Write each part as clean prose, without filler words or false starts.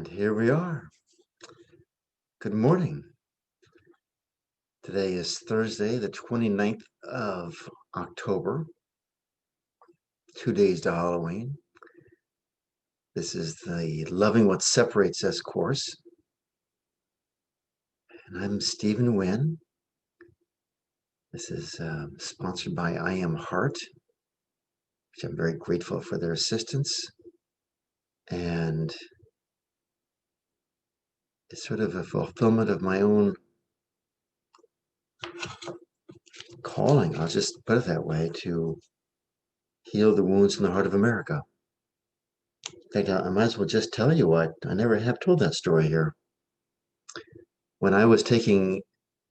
And here we are. Good morning. Today is Thursday, the 29th of October, 2 days to Halloween. This is the Loving What Separates Us course. And I'm Stephen Wynn. This is sponsored by I Am Heart, which I'm very grateful for their assistance. And it's sort of a fulfillment of my own calling, I'll just put it that way, to heal the wounds in the heart of America. In fact, I might as well just tell you what, I never have told that story here. When I was taking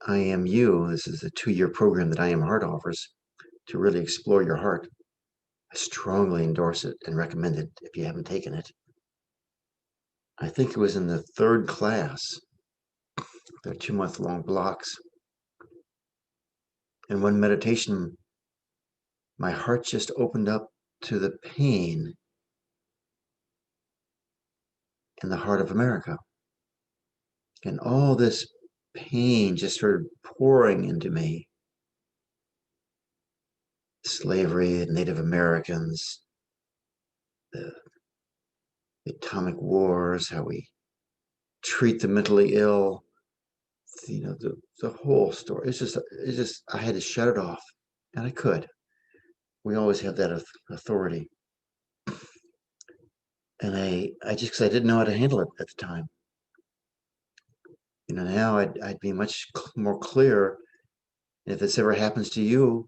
IMU, this is a 2-year program that I Am Heart offers to really explore your heart. I strongly endorse it and recommend it if you haven't taken it. I think it was in the 3rd class. They're 2-month-long blocks. In one meditation, my heart just opened up to the pain in the heart of America. And all this pain just started pouring into me. Slavery, Native Americans, the atomic wars, how we treat the mentally ill, the whole story. It's just, I had to shut it off, and I could. We always have that authority. And I just, because I didn't know how to handle it at the time. Now I'd be much more clear. If this ever happens to you,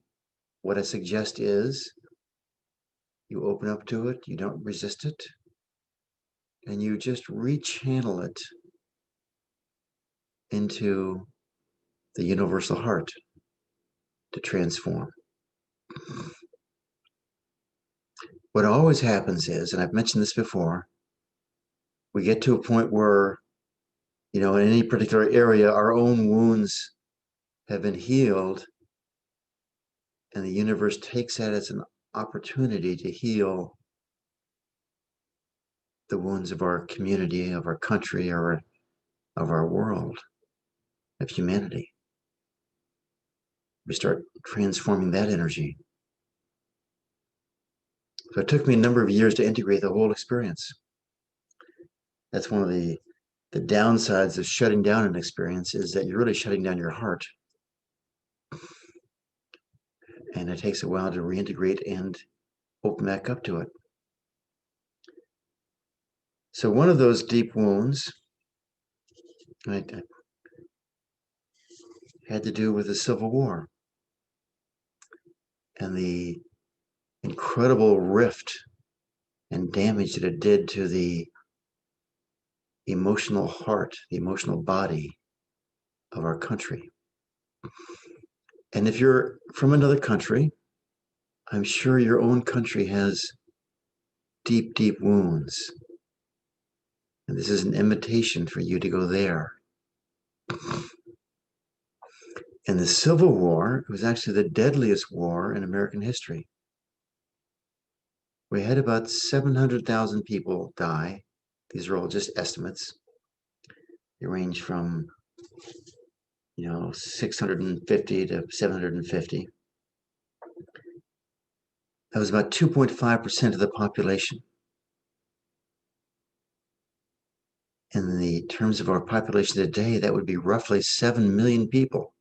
what I suggest is you open up to it, you don't resist it, and you just rechannel it into the universal heart to transform. What always happens is, and I've mentioned this before, we get to a point where, in any particular area, our own wounds have been healed, and the universe takes that as an opportunity to heal the wounds of our community, of our country, or of our world, of humanity. We start transforming that energy. So it took me a number of years to integrate the whole experience. That's one of the downsides of shutting down an experience, is that you're really shutting down your heart. And it takes a while to reintegrate and open back up to it. So one of those deep wounds had to do with the Civil War and the incredible rift and damage that it did to the emotional heart, the emotional body of our country. And if you're from another country, I'm sure your own country has deep, deep wounds. And this is an invitation for you to go there. And the Civil War was actually the deadliest war in American history. We had about 700,000 people die. These are all just estimates. They range from 650 to 750. That was about 2.5% of the population. In the terms of our population today, that would be roughly 7 million people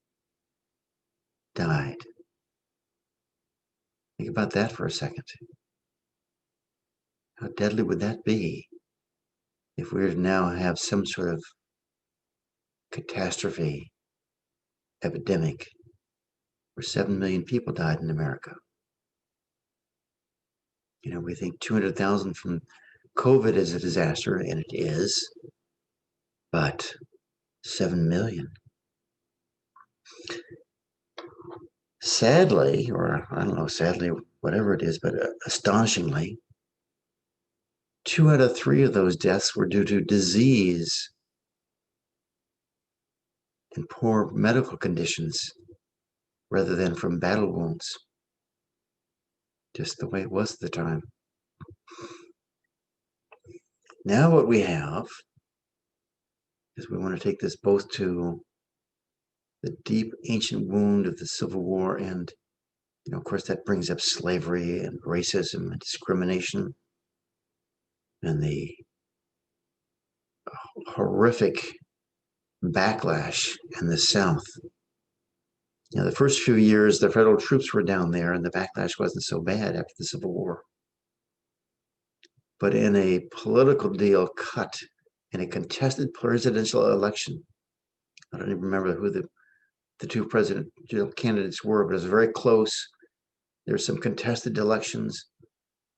died. Think about that for a second. How deadly would that be if we were to now have some sort of catastrophe, epidemic, where 7 million people died in America? We think 200,000 from COVID is a disaster, and it is, but 7 million. Sadly, or I don't know, sadly, whatever it is, but astonishingly, 2 out of 3 of those deaths were due to disease and poor medical conditions rather than from battle wounds. Just the way it was at the time. Now what we have because we want to take this both to the deep ancient wound of the Civil War, and of course, that brings up slavery and racism and discrimination and the horrific backlash in the South. The first few years, the federal troops were down there, and the backlash wasn't so bad after the Civil War. But in a political deal cut in a contested presidential election, I don't even remember who the two presidential candidates were, but it was very close. There were some contested elections,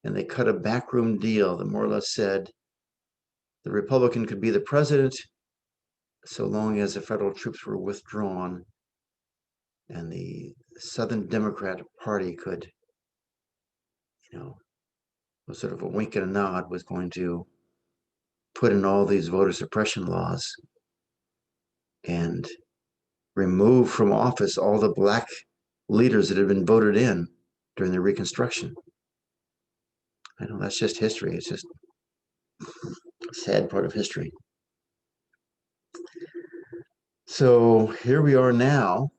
and they cut a backroom deal that more or less said the Republican could be the president so long as the federal troops were withdrawn, and the Southern Democratic Party could, was sort of a wink and a nod, was going to put in all these voter suppression laws and remove from office all the black leaders that had been voted in during the Reconstruction. I know that's just history. It's just a sad part of history. So here we are now,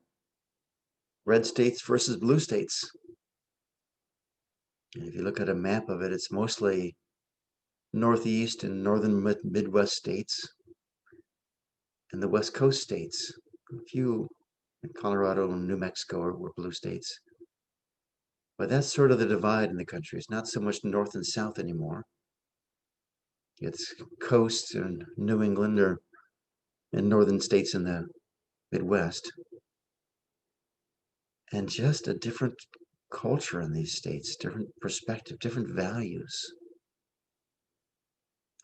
red states versus blue states. And if you look at a map of it, it's mostly Northeast and Northern Midwest states and the West Coast states. A few in Colorado and New Mexico were blue states. But that's sort of the divide in the country. It's not so much North and South anymore. It's coast and New England and northern states in the Midwest. And just a different culture in these states, different perspective, different values.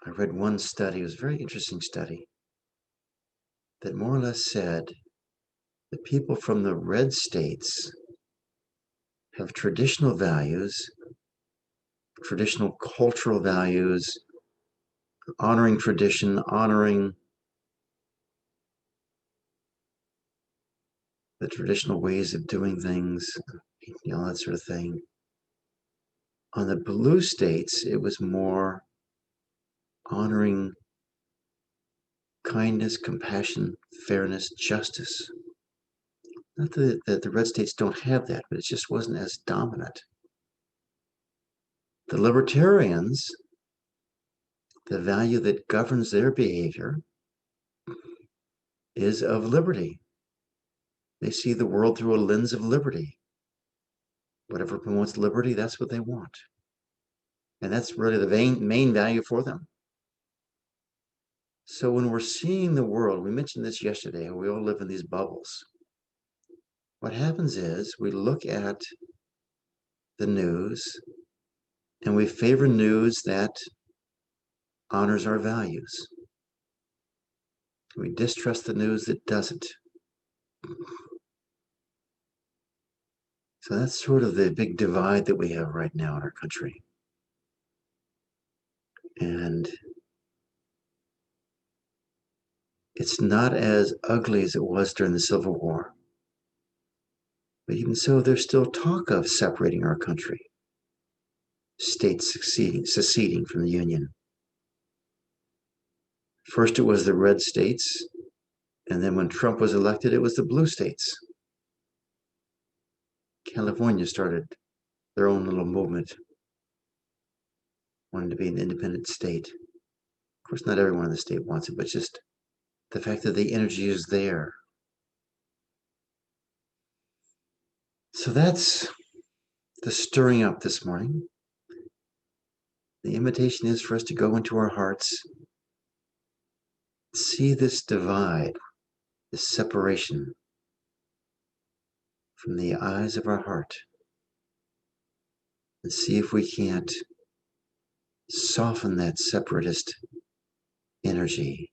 I read one study, it was a very interesting study, that more or less said the people from the red states have traditional values, traditional cultural values, honoring tradition, honoring the traditional ways of doing things, that sort of thing. On the blue states, it was more honoring kindness, compassion, fairness, justice. Not that the red states don't have that, but it just wasn't as dominant. The libertarians, the value that governs their behavior is of liberty. They see the world through a lens of liberty. Whatever promotes liberty, that's what they want. And that's really the main value for them. So when we're seeing the world, we mentioned this yesterday, we all live in these bubbles. What happens is we look at the news and we favor news that honors our values. We distrust the news that doesn't. So that's sort of the big divide that we have right now in our country. And it's not as ugly as it was during the Civil War. But even so, there's still talk of separating our country, states seceding from the Union. First, it was the red states, and then when Trump was elected, it was the blue states. California started their own little movement, wanting to be an independent state. Of course, not everyone in the state wants it, but just the fact that the energy is there. So that's the stirring up this morning. The invitation is for us to go into our hearts, see this divide, this separation from the eyes of our heart, and see if we can't soften that separatist energy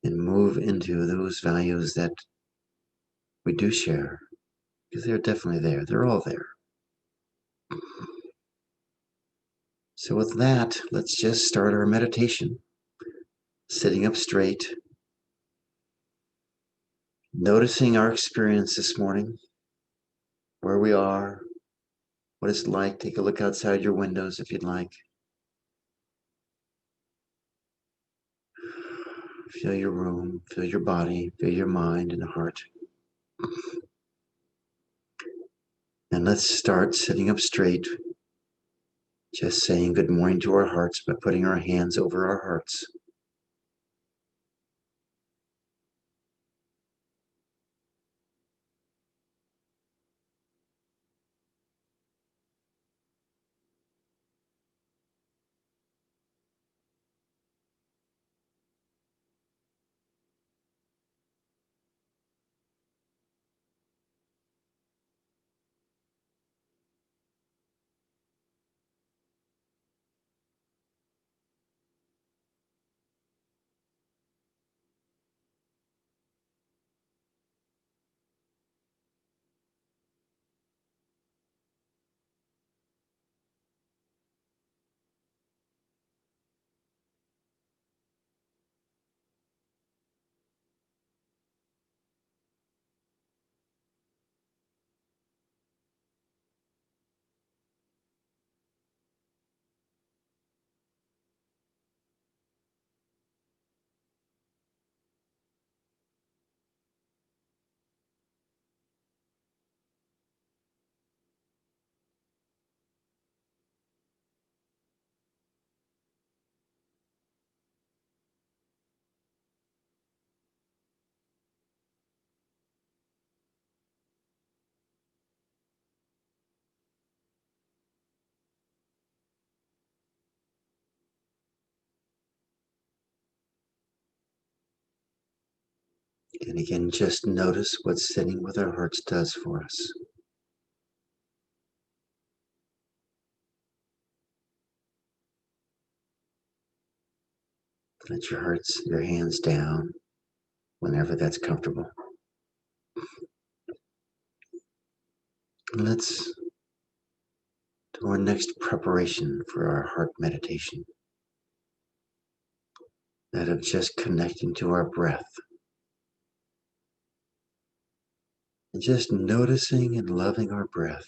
and move into those values that we do share, because they're definitely there. They're all there. So with that, let's just start our meditation. Sitting up straight, noticing our experience this morning, where we are, what it's like. Take a look outside your windows if you'd like. Feel your room, feel your body, feel your mind and heart. And let's start sitting up straight, just saying good morning to our hearts by putting our hands over our hearts. And again, just notice what sitting with our hearts does for us. Let your hands down whenever that's comfortable. Let's do our next preparation for our heart meditation. That of just connecting to our breath. And just noticing and loving our breath.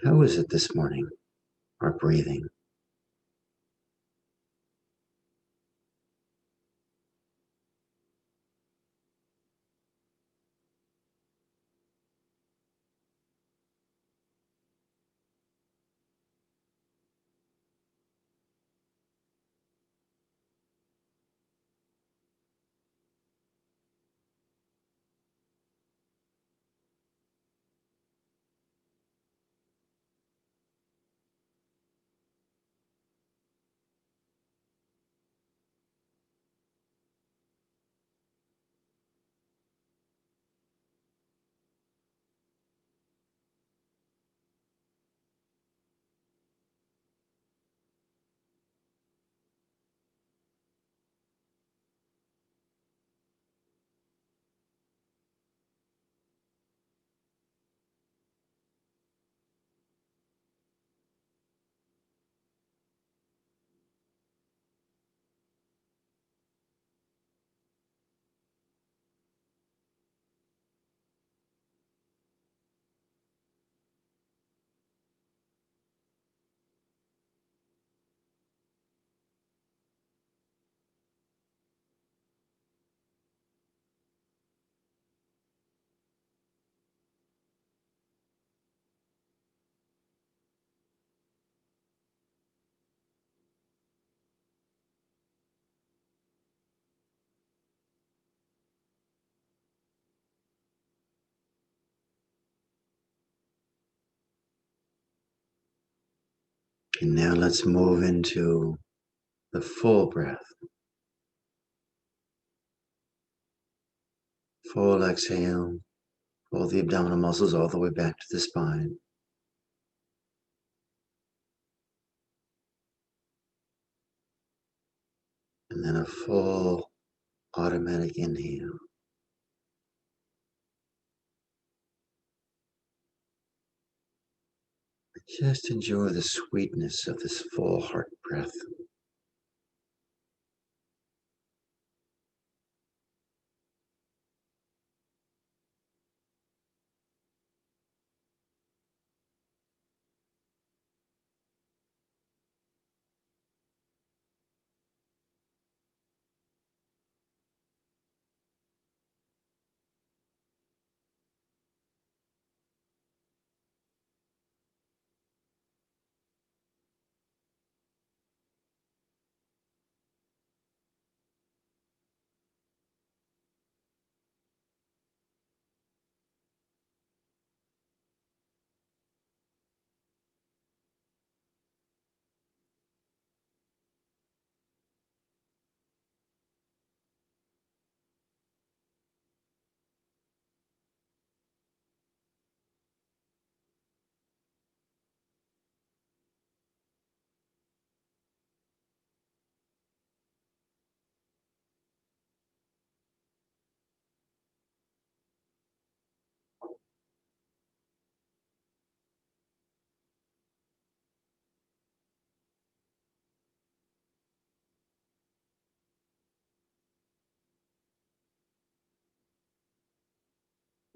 How is it this morning, our breathing? And now let's move into the full breath. Full exhale. Pull the abdominal muscles all the way back to the spine. And then a full automatic inhale. Just enjoy the sweetness of this full heart breath.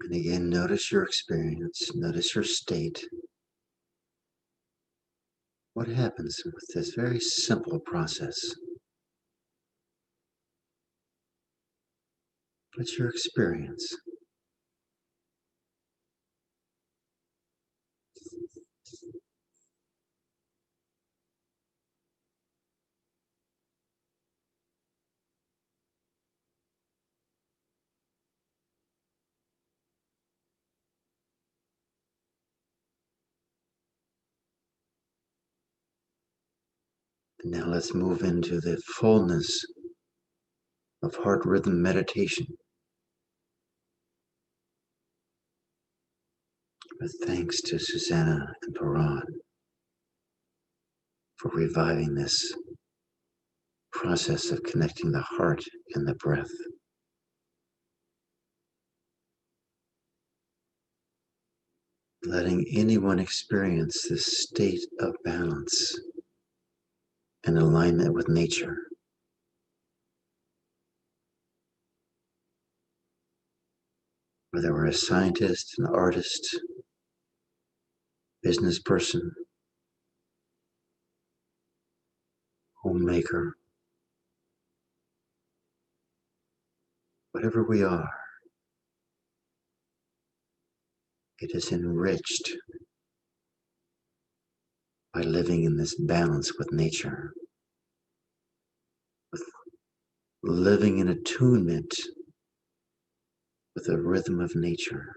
And again, notice your experience, notice your state. What happens with this very simple process? What's your experience? And now let's move into the fullness of heart rhythm meditation. With thanks to Susanna and Paran for reviving this process of connecting the heart and the breath. Letting anyone experience this state of balance and alignment with nature. Whether we're a scientist, an artist, business person, homemaker, whatever we are, it is enriched by living in this balance with nature, with living in attunement with the rhythm of nature.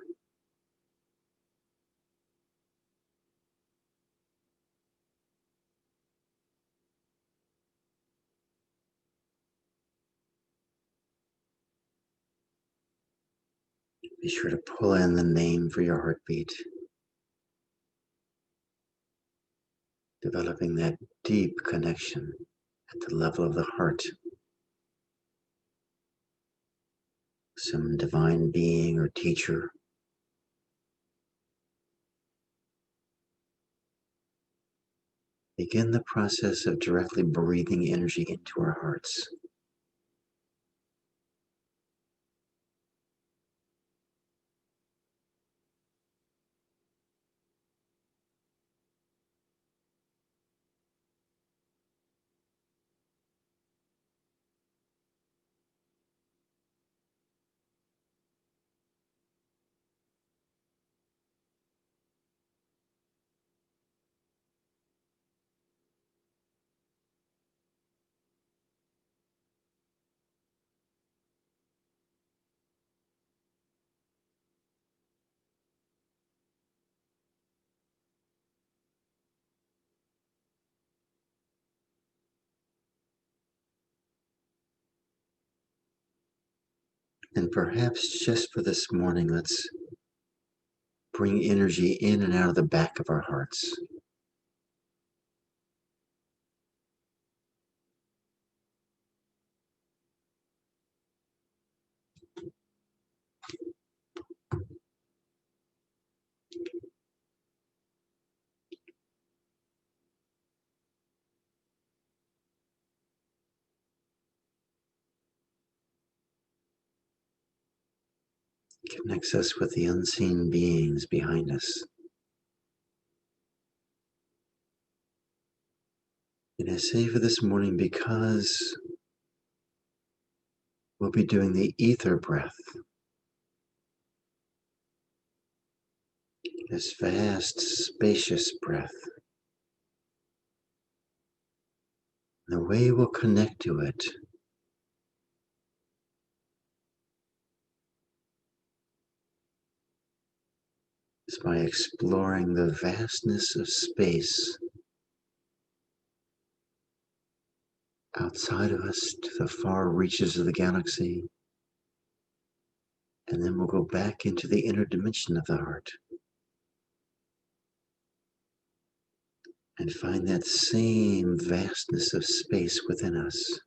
Be sure to pull in the name for your heartbeat, developing that deep connection at the level of the heart. Some divine being or teacher. Begin the process of directly breathing energy into our hearts. And perhaps just for this morning, let's bring energy in and out of the back of our hearts. Connects us with the unseen beings behind us. And I say for this morning because we'll be doing the ether breath. This vast, spacious breath. The way we'll connect to it is by exploring the vastness of space outside of us to the far reaches of the galaxy. And then we'll go back into the inner dimension of the heart and find that same vastness of space within us.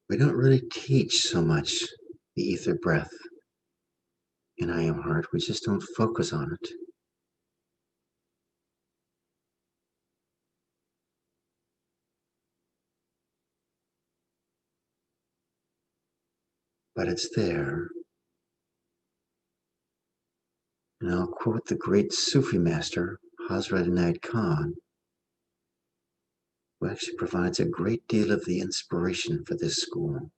We don't really teach so much the ether breath in I Am Heart. We just don't focus on it. but it's there. And I'll quote the great Sufi master, Hazrat Inayat Khan, who actually provides a great deal of the inspiration for this school.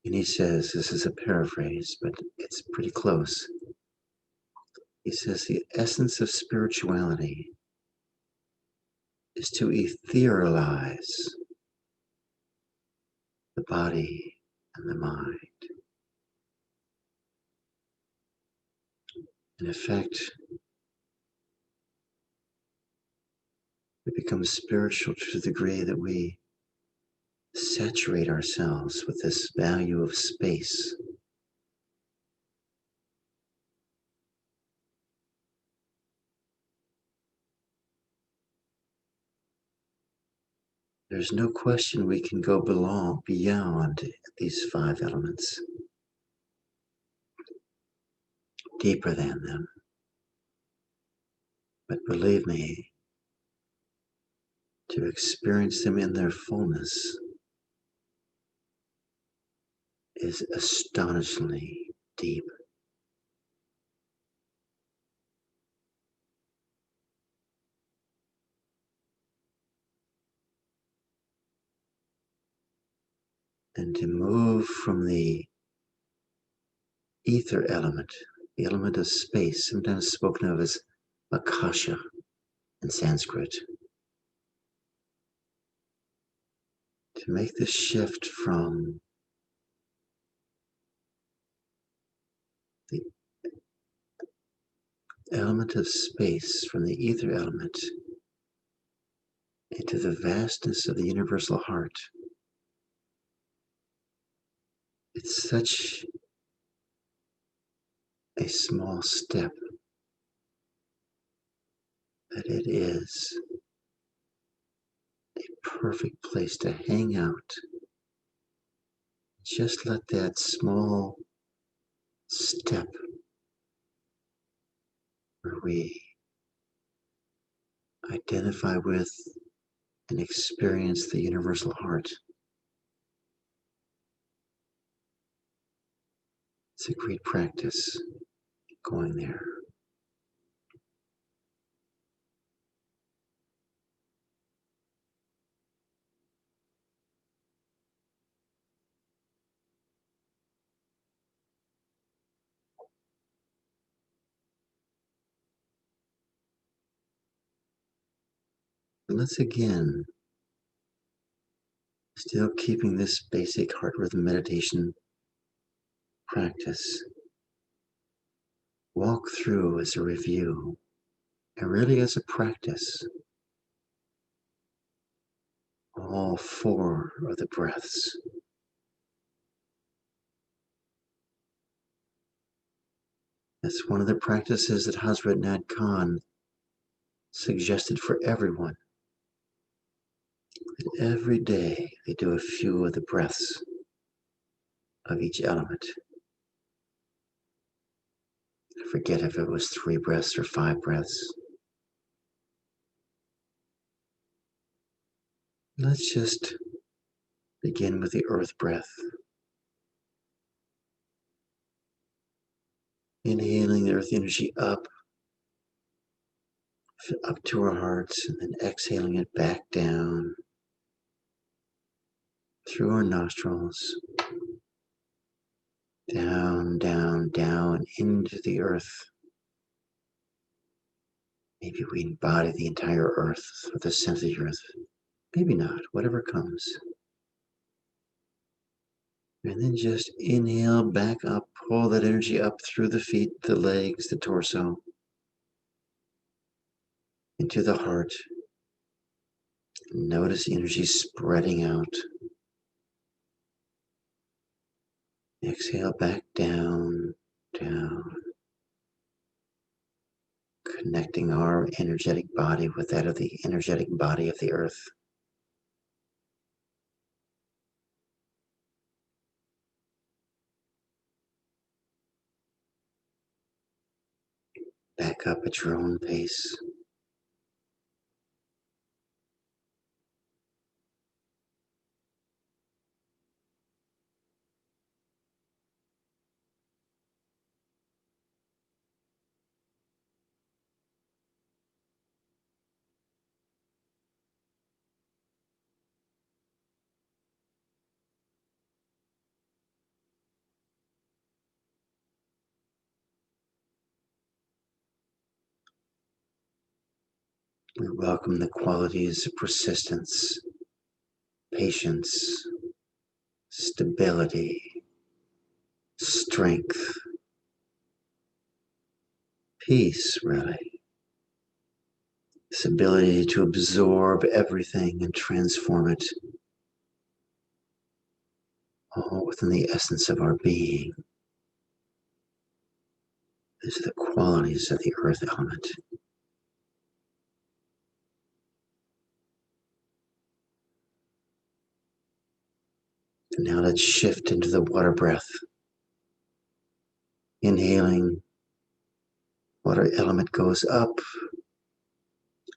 And he says, this is a paraphrase, but it's pretty close. He says, the essence of spirituality is to etherealize the body and the mind. In effect, we become spiritual to the degree that we saturate ourselves with this value of space. There's no question we can go beyond these 5 elements, deeper than them. But believe me, to experience them in their fullness is astonishingly deep. And to move from the ether element, the element of space, sometimes spoken of as akasha in Sanskrit, to make the shift from the element of space, from the ether element, into the vastness of the universal heart. It's such a small step that it is a perfect place to hang out. Just let that small step where we identify with and experience the universal heart. It's a great practice going there. And let's again, still keeping this basic heart rhythm meditation practice, walk through as a review and really as a practice all 4 of the breaths. It's one of the practices that Hazrat Inayat Khan suggested for everyone. That every day they do a few of the breaths of each element. I forget if it was 3 breaths or 5 breaths. Let's just begin with the earth breath. Inhaling the earth energy up to our hearts, and then exhaling it back down through our nostrils, down, down, down into the earth. Maybe we embody the entire earth or the center of the earth. Maybe not, whatever comes. And then just inhale back up, pull that energy up through the feet, the legs, the torso, into the heart. Notice the energy spreading out. Exhale back down, down. Connecting our energetic body with that of the energetic body of the earth. Back up at your own pace. We welcome the qualities of persistence, patience, stability, strength, peace, really. This ability to absorb everything and transform it all within the essence of our being. These are the qualities of the earth element. And now let's shift into the water breath. Inhaling, water element goes up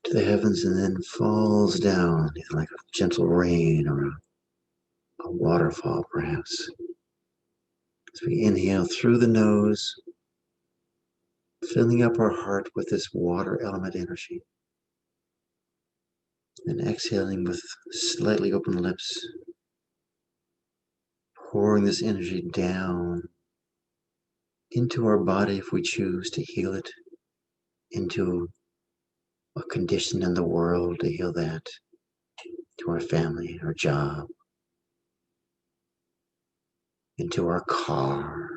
to the heavens and then falls down, either like a gentle rain or a waterfall, perhaps. As we inhale through the nose, filling up our heart with this water element energy. And exhaling with slightly open lips, pouring this energy down into our body if we choose to heal it, into a condition in the world to heal that, to our family, our job, into our car,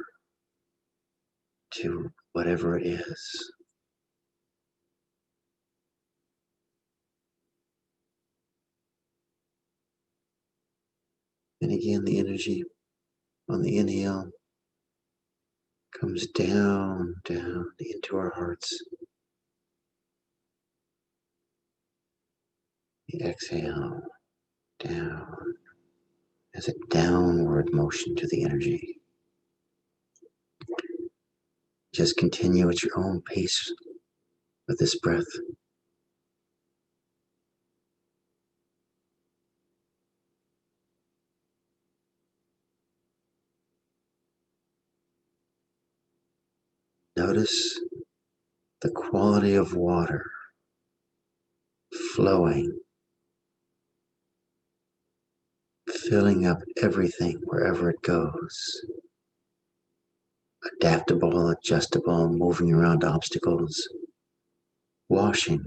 to whatever it is. And again, the energy on the inhale comes down, down into our hearts. The exhale down as a downward motion to the energy. Just continue at your own pace with this breath. Notice the quality of water flowing, filling up everything wherever it goes. Adaptable, adjustable, moving around obstacles, washing,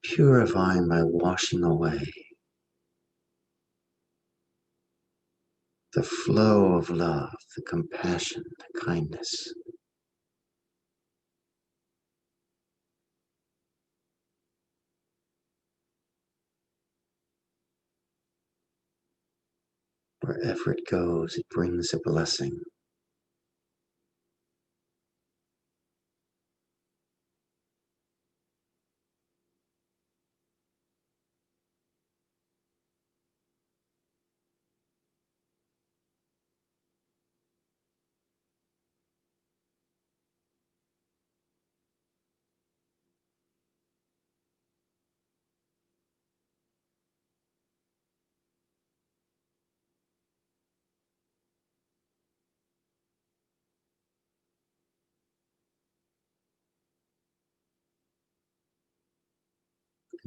purifying by washing away. The flow of love, the compassion, the kindness. Wherever it goes, it brings a blessing.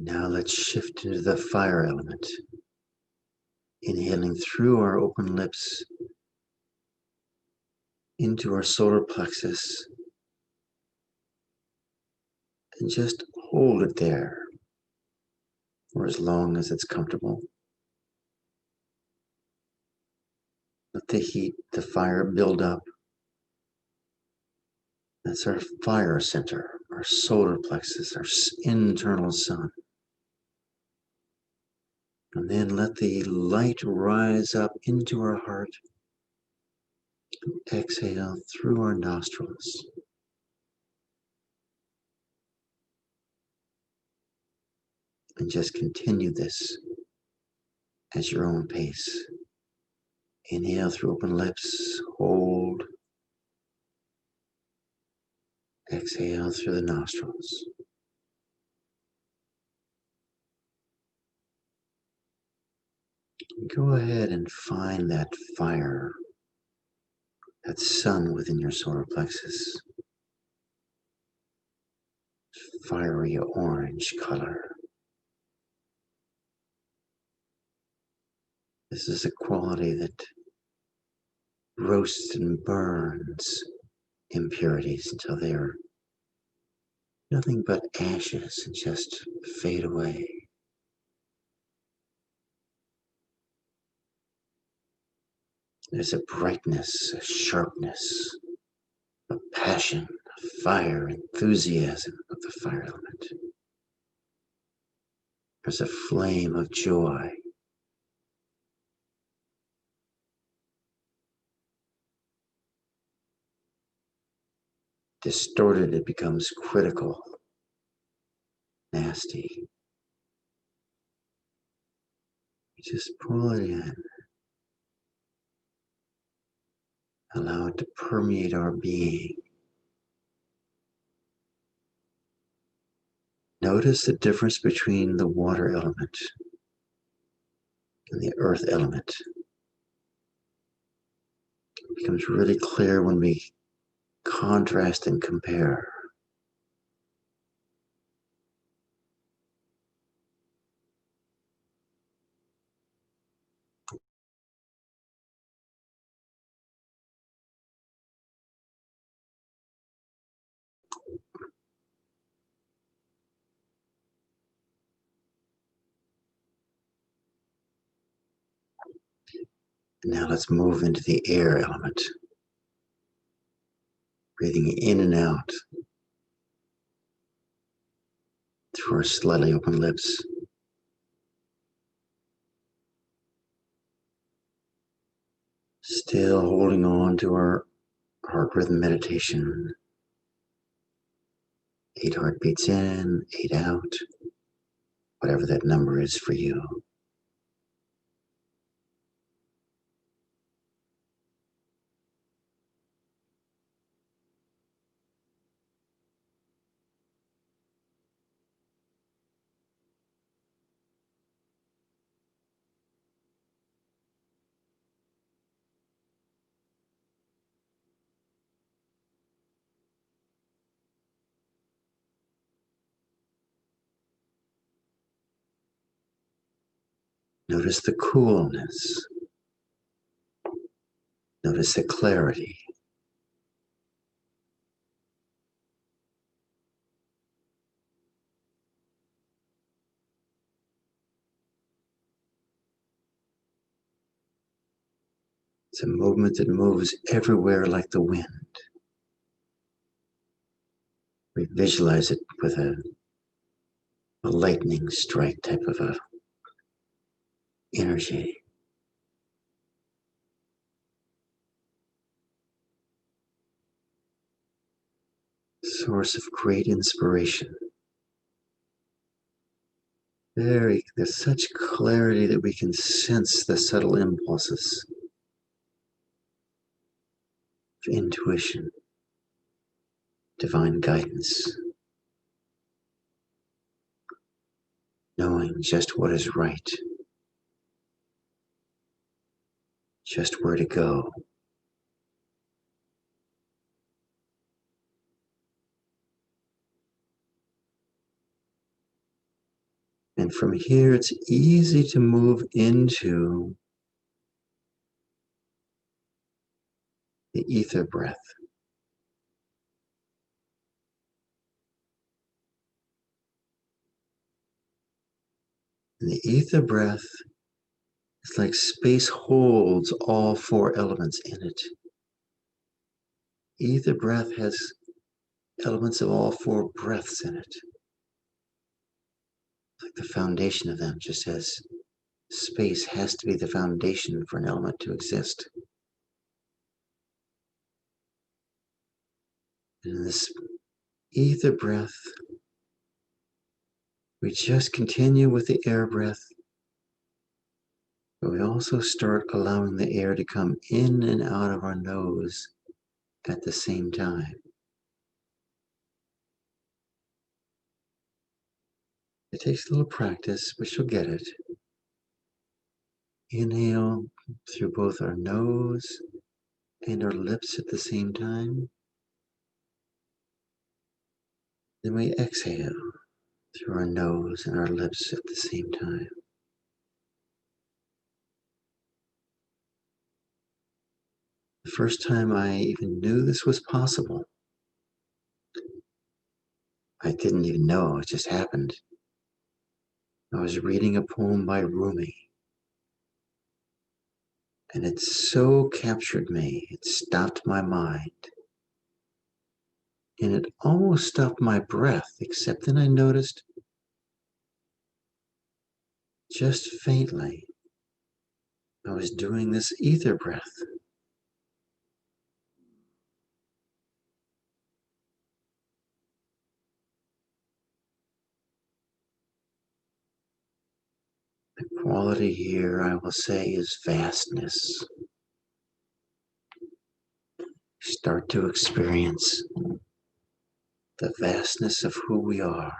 Now let's shift into the fire element. Inhaling through our open lips into our solar plexus, and just hold it there for as long as it's comfortable. Let the heat, the fire build up. That's our fire center, our solar plexus, our internal sun. And then let the light rise up into our heart. Exhale through our nostrils. And just continue this at your own pace. Inhale through open lips, hold. Exhale through the nostrils. Go ahead and find that fire, that sun within your solar plexus. Fiery orange color. This is a quality that roasts and burns impurities until they are Nothing but ashes and just fade away. There's a brightness, a sharpness, a passion, a fire, enthusiasm of the fire element. There's a flame of joy. Distorted, it becomes critical, nasty. You just pull it in. Allow it to permeate our being. Notice the difference between the water element and the earth element. It becomes really clear when we contrast and compare. Now let's move into the air element. Breathing in and out through our slightly open lips. Still holding on to our heart rhythm meditation. 8 heartbeats in, 8 out, whatever that number is for you. Notice the coolness. Notice the clarity. It's a movement that moves everywhere like the wind. We visualize it with a lightning strike type of a energy. Source of great inspiration. There's such clarity that we can sense the subtle impulses of intuition, divine guidance, knowing just what is right, just where to go. And from here, it's easy to move into the ether breath. And the ether breath is like space holds all 4 elements in it. Ether breath has elements of all 4 breaths in it. Like the foundation of them, just as space has to be the foundation for an element to exist. And in this ether breath, we just continue with the air breath, but we also start allowing the air to come in and out of our nose at the same time. It takes a little practice, but you'll get it. Inhale through both our nose and our lips at the same time. Then we exhale through our nose and our lips at the same time. The first time I even knew this was possible, I didn't even know, it just happened. I was reading a poem by Rumi, and it so captured me, it stopped my mind. And it almost stopped my breath, except then I noticed, just faintly, I was doing this ether breath. The quality here, I will say, is vastness. Start to experience the vastness of who we are.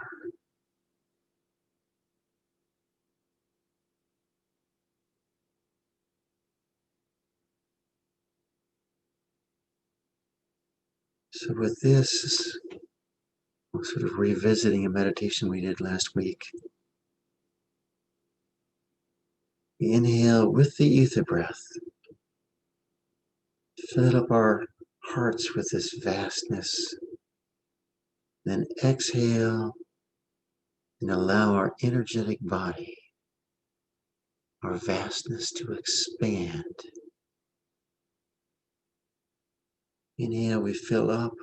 So with this, sort of revisiting a meditation we did last week, we inhale with the ether breath, fill up our hearts with this vastness, then exhale and allow our energetic body, our vastness to expand. Inhale, we fill up.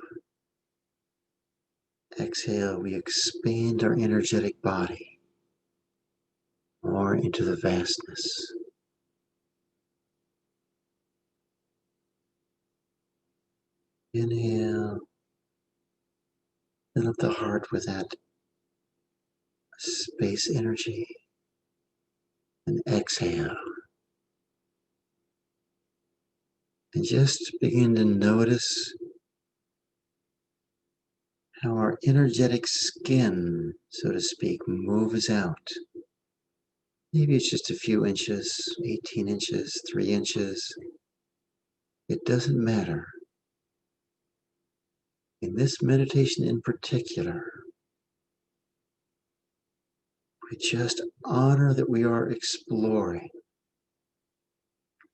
Exhale, we expand our energetic body more into the vastness. Inhale, fill up the heart with that space energy. And exhale. And just begin to notice how our energetic skin, so to speak, moves out. Maybe it's just a few inches, 18 inches, 3 inches. It doesn't matter. In this meditation in particular, we just honor that we are exploring.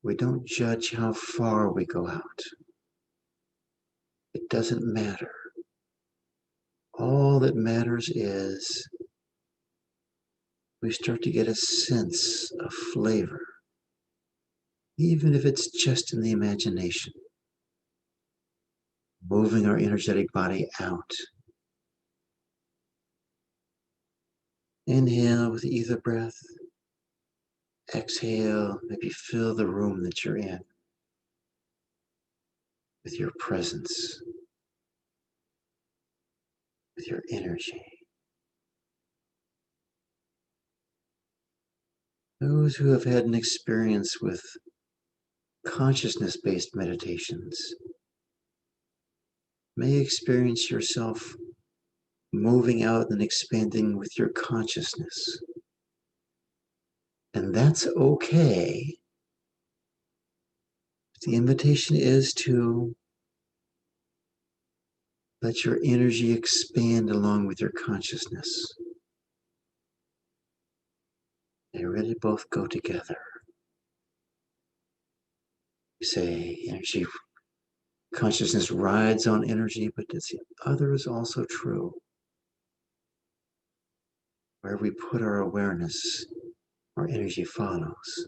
We don't judge how far we go out. It doesn't matter. All that matters is we start to get a sense of flavor, even if it's just in the imagination, moving our energetic body out. Inhale with the ether breath. Exhale, maybe fill the room that you're in with your presence, with your energy. Those who have had an experience with consciousness-based meditations may experience yourself moving out and expanding with your consciousness. And that's okay. The invitation is to let your energy expand along with your consciousness. They really both go together. We say energy, consciousness rides on energy, but the other is also true. Where we put our awareness, our energy follows.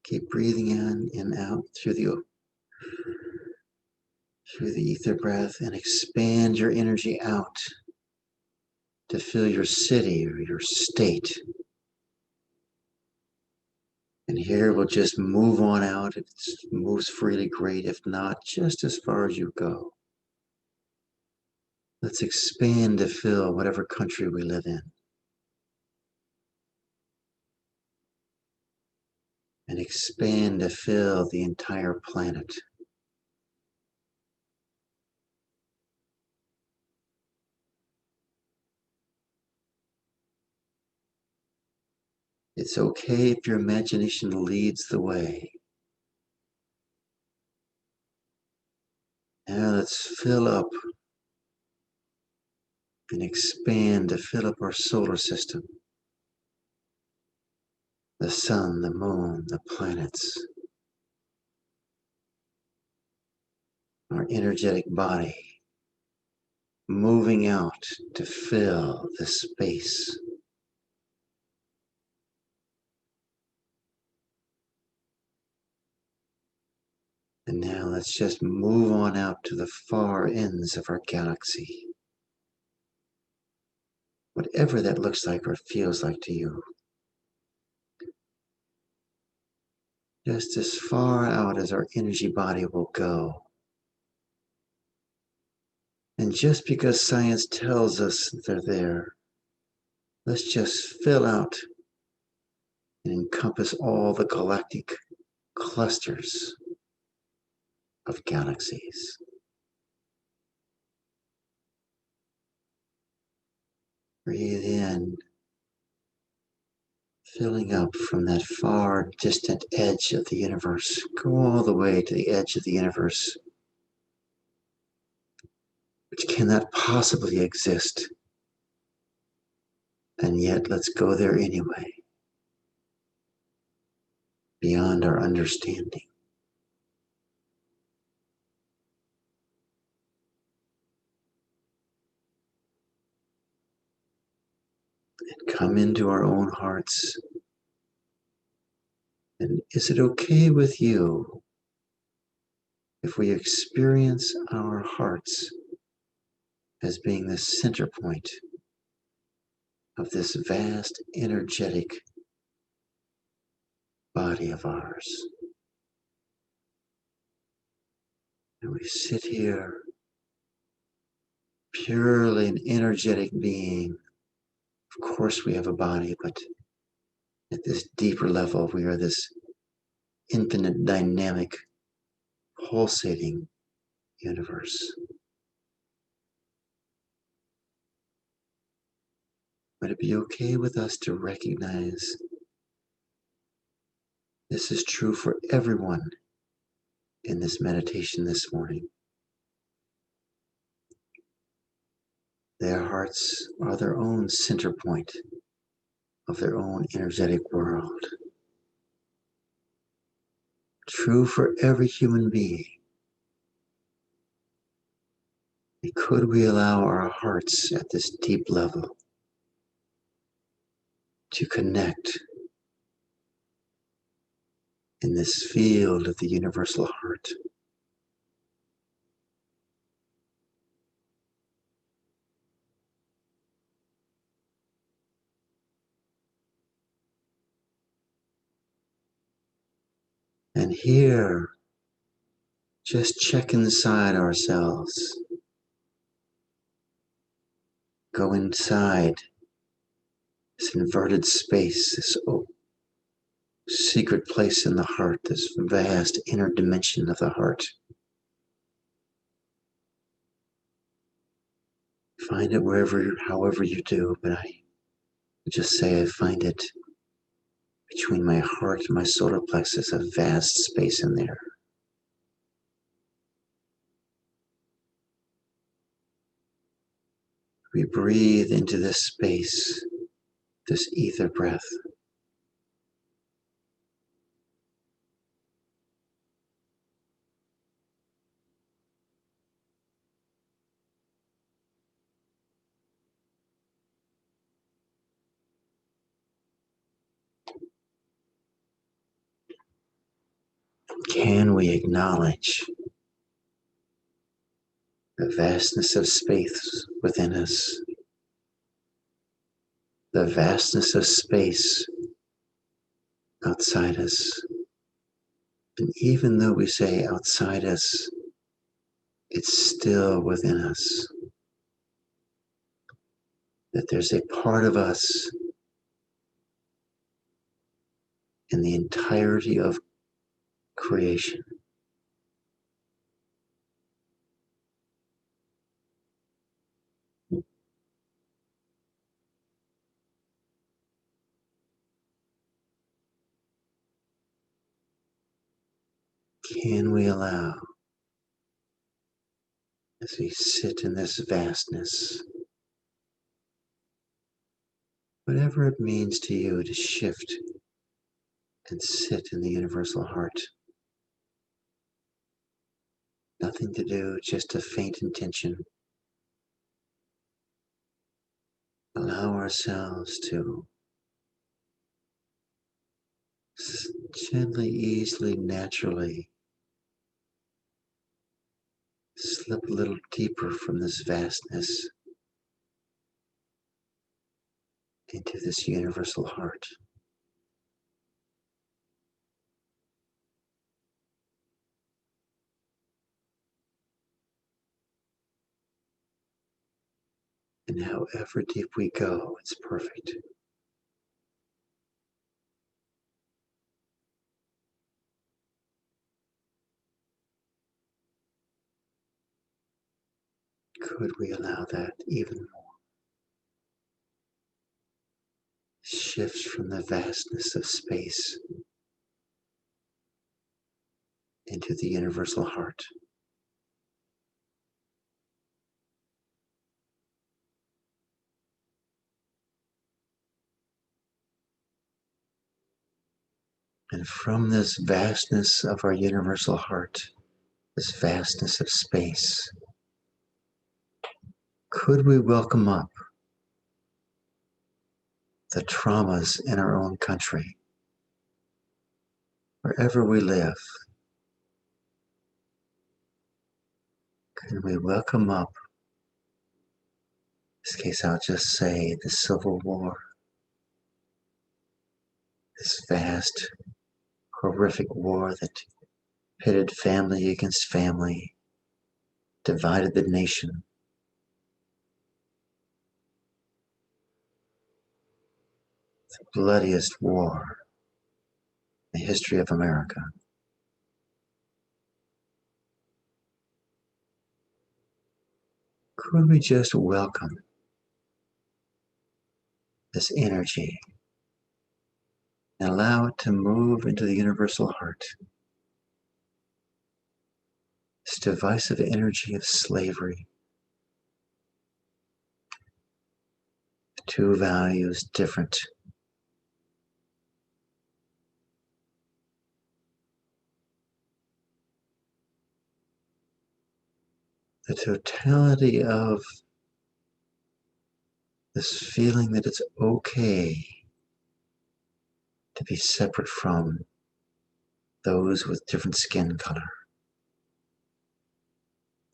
Keep breathing in and out through the ether breath and expand your energy out to fill your city or your state. And here we'll just move on out. If it moves freely, great. If not, just as far as you go. Let's expand to fill whatever country we live in. And expand to fill the entire planet. It's okay if your imagination leads the way. Now let's fill up and expand to fill up our solar system. The sun, the moon, the planets. Our energetic body. out to fill this space. And now let's just move on out to the far ends of our galaxy. Whatever that looks like or feels like to you. Just as far out as our energy body will go. And just because science tells us they're there, let's just fill out and encompass all the galactic clusters of galaxies. Breathe in, filling up from that far distant edge of the universe. Go all the way to the edge of the universe, which cannot possibly exist. And yet, let's go there anyway, beyond our understanding. And come into our own hearts. And is it okay with you if we experience our hearts as being the center point of this vast energetic body of ours? And we sit here purely an energetic being. Of course, we have a body, but at this deeper level, we are this infinite, dynamic, pulsating universe. Would it be okay with us to recognize this is true for everyone in this meditation this morning? Their hearts are their own center point of their own energetic world. True for every human being. And could we allow our hearts at this deep level to connect in this field of the universal heart? And here, just check inside ourselves. Go inside this inverted space, this secret place in the heart, this vast inner dimension of the heart. Find it wherever, however you do, but I just say I find it between my heart and my solar plexus, a vast space in there. We breathe into this space, this ether breath. Can we acknowledge the vastness of space within us? The vastness of space outside us. And even though we say outside us, it's still within us. That there's a part of us in the entirety of creation. Can we allow, as we sit in this vastness, whatever it means to you to shift and sit in the universal heart? Nothing to do, just a faint intention. allow ourselves to gently, easily, naturally slip a little deeper from this vastness into this universal heart. And however deep we go, it's perfect. Could we allow that even more? Shifts from the vastness of space into the universal heart. And from this vastness of our universal heart, this vastness of space, could we welcome up the traumas in our own country, wherever we live? Can we welcome up, in this case I'll just say the Civil War, this vast, horrific war that pitted family against family, divided the nation. The bloodiest war in the history of America. Could we just welcome this energy and allow it to move into the universal heart? This divisive energy of slavery, two values different, the totality of this feeling that it's okay to be separate from those with different skin color,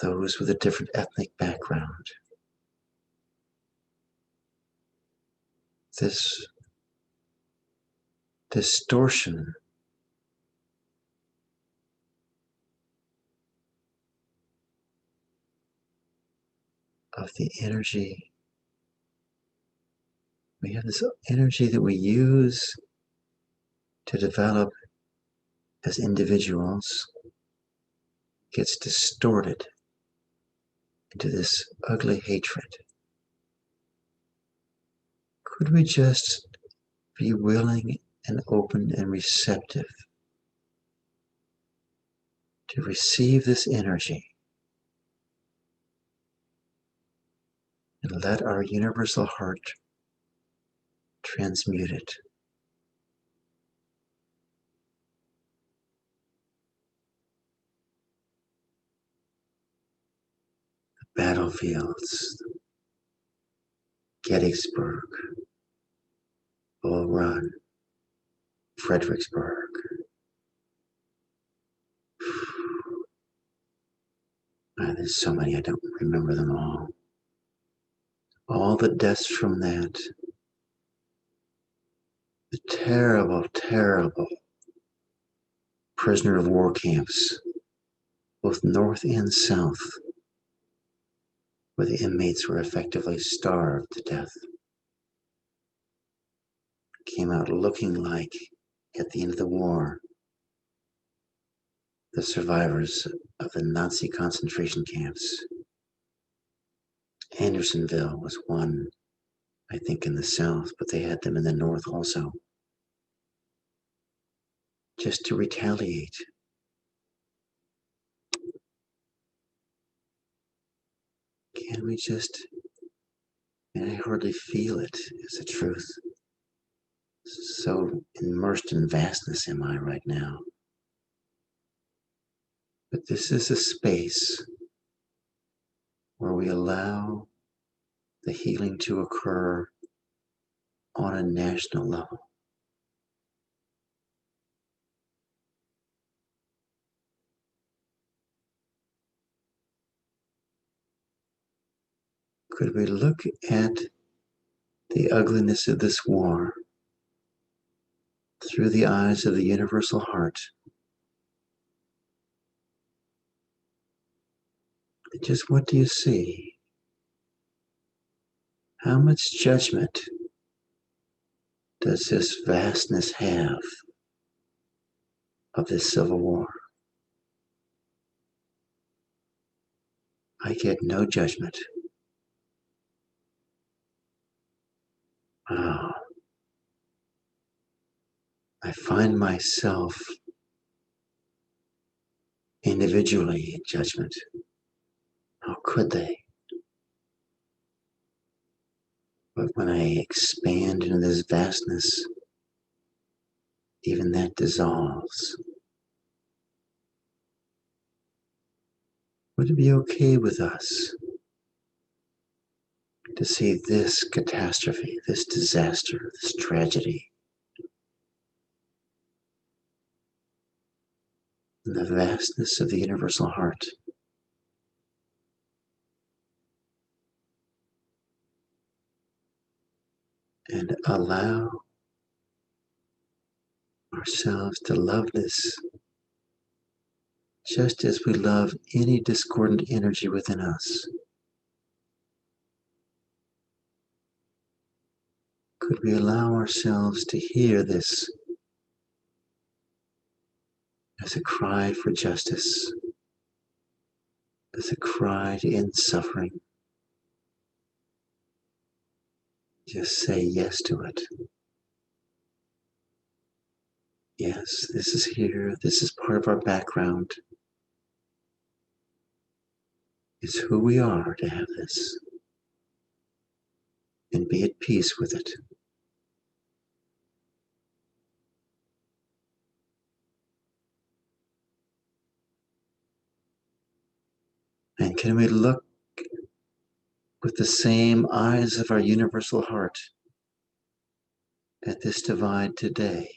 those with a different ethnic background. This distortion of the energy. We have this energy that we use to develop as individuals, gets distorted into this ugly hatred. Could we just be willing and open and receptive to receive this energy and let our universal heart transmute it? The battlefields, Gettysburg, Bull Run, Fredericksburg. There's so many, I don't remember them all. All the deaths from that. The terrible, terrible prisoner of war camps, both north and south, where the inmates were effectively starved to death. Came out looking like, at the end of the war, the survivors of the Nazi concentration camps. Andersonville was one, I think, in the south, but they had them in the north also, just to retaliate. Can we just, and I hardly feel it as a truth. So immersed in vastness am I right now. But this is a space where we allow the healing to occur on a national level? Could we look at the ugliness of this war through the eyes of the universal heart? Just what do you see? How much judgment does this vastness have of this civil war? I get no judgment. Wow. I find myself individually in judgment. How could they? But when I expand into this vastness, even that dissolves. Would it be okay with us to see this catastrophe, this disaster, this tragedy in the vastness of the universal heart? And allow ourselves to love this just as we love any discordant energy within us. Could we allow ourselves to hear this as a cry for justice, as a cry to end suffering? Just say yes to it. Yes, this is here. This is part of our background. It's who we are to have this. And be at peace with it. And can we look with the same eyes of our universal heart at this divide today?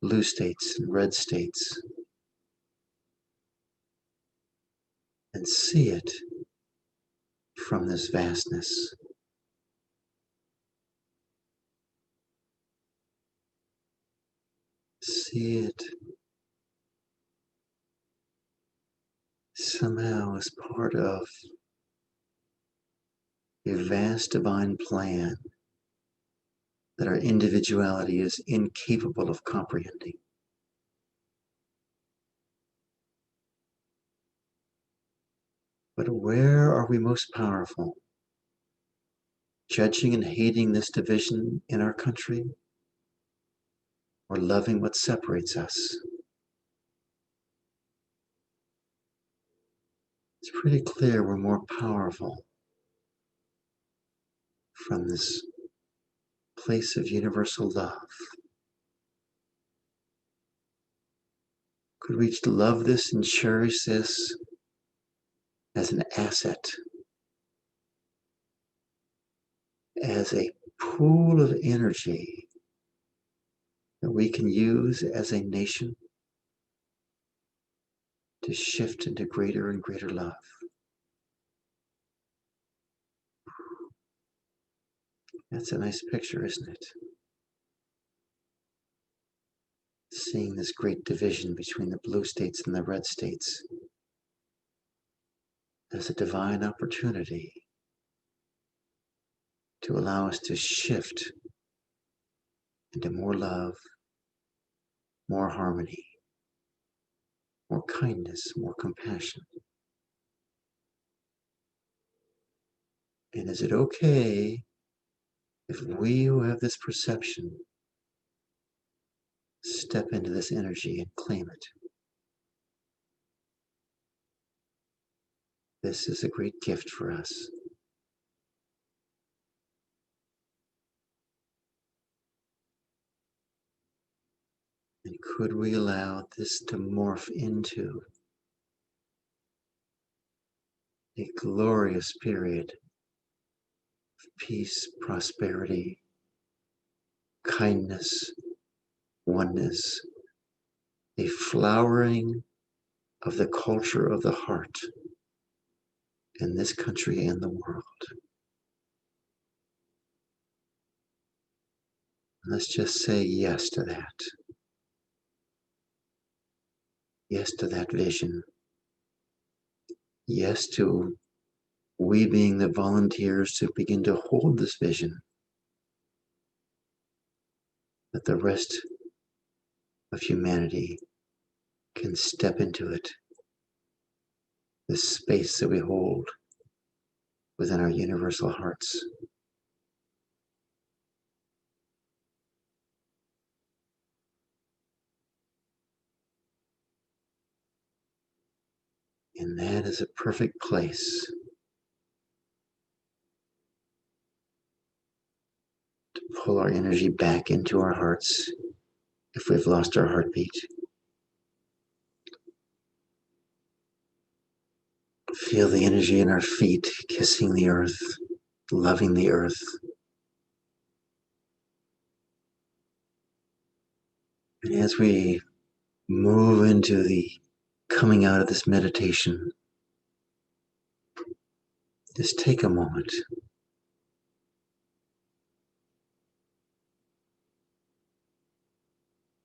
Blue states and red states. And see it from this vastness. See it somehow as part of a vast divine plan that our individuality is incapable of comprehending. But where are we most powerful? Judging and hating this division in our country, or loving what separates us? It's pretty clear we're more powerful from this place of universal love. Could we love this and cherish this as an asset, as a pool of energy that we can use as a nation to shift into greater and greater love? That's a nice picture, isn't it? Seeing this great division between the blue states and the red states as a divine opportunity to allow us to shift into more love, more harmony, more kindness, more compassion. And is it okay if we who have this perception step into this energy and claim it? This is a great gift for us. And could we allow this to morph into a glorious period of peace, prosperity, kindness, oneness, a flowering of the culture of the heart in this country and the world. Let's just say yes to that. Yes to that vision. Yes to we being the volunteers to begin to hold this vision, that the rest of humanity can step into it, this space that we hold within our universal hearts. And that is a perfect place to pull our energy back into our hearts if we've lost our heartbeat. Feel the energy in our feet, kissing the earth, loving the earth. And as we move into the coming out of this meditation, just take a moment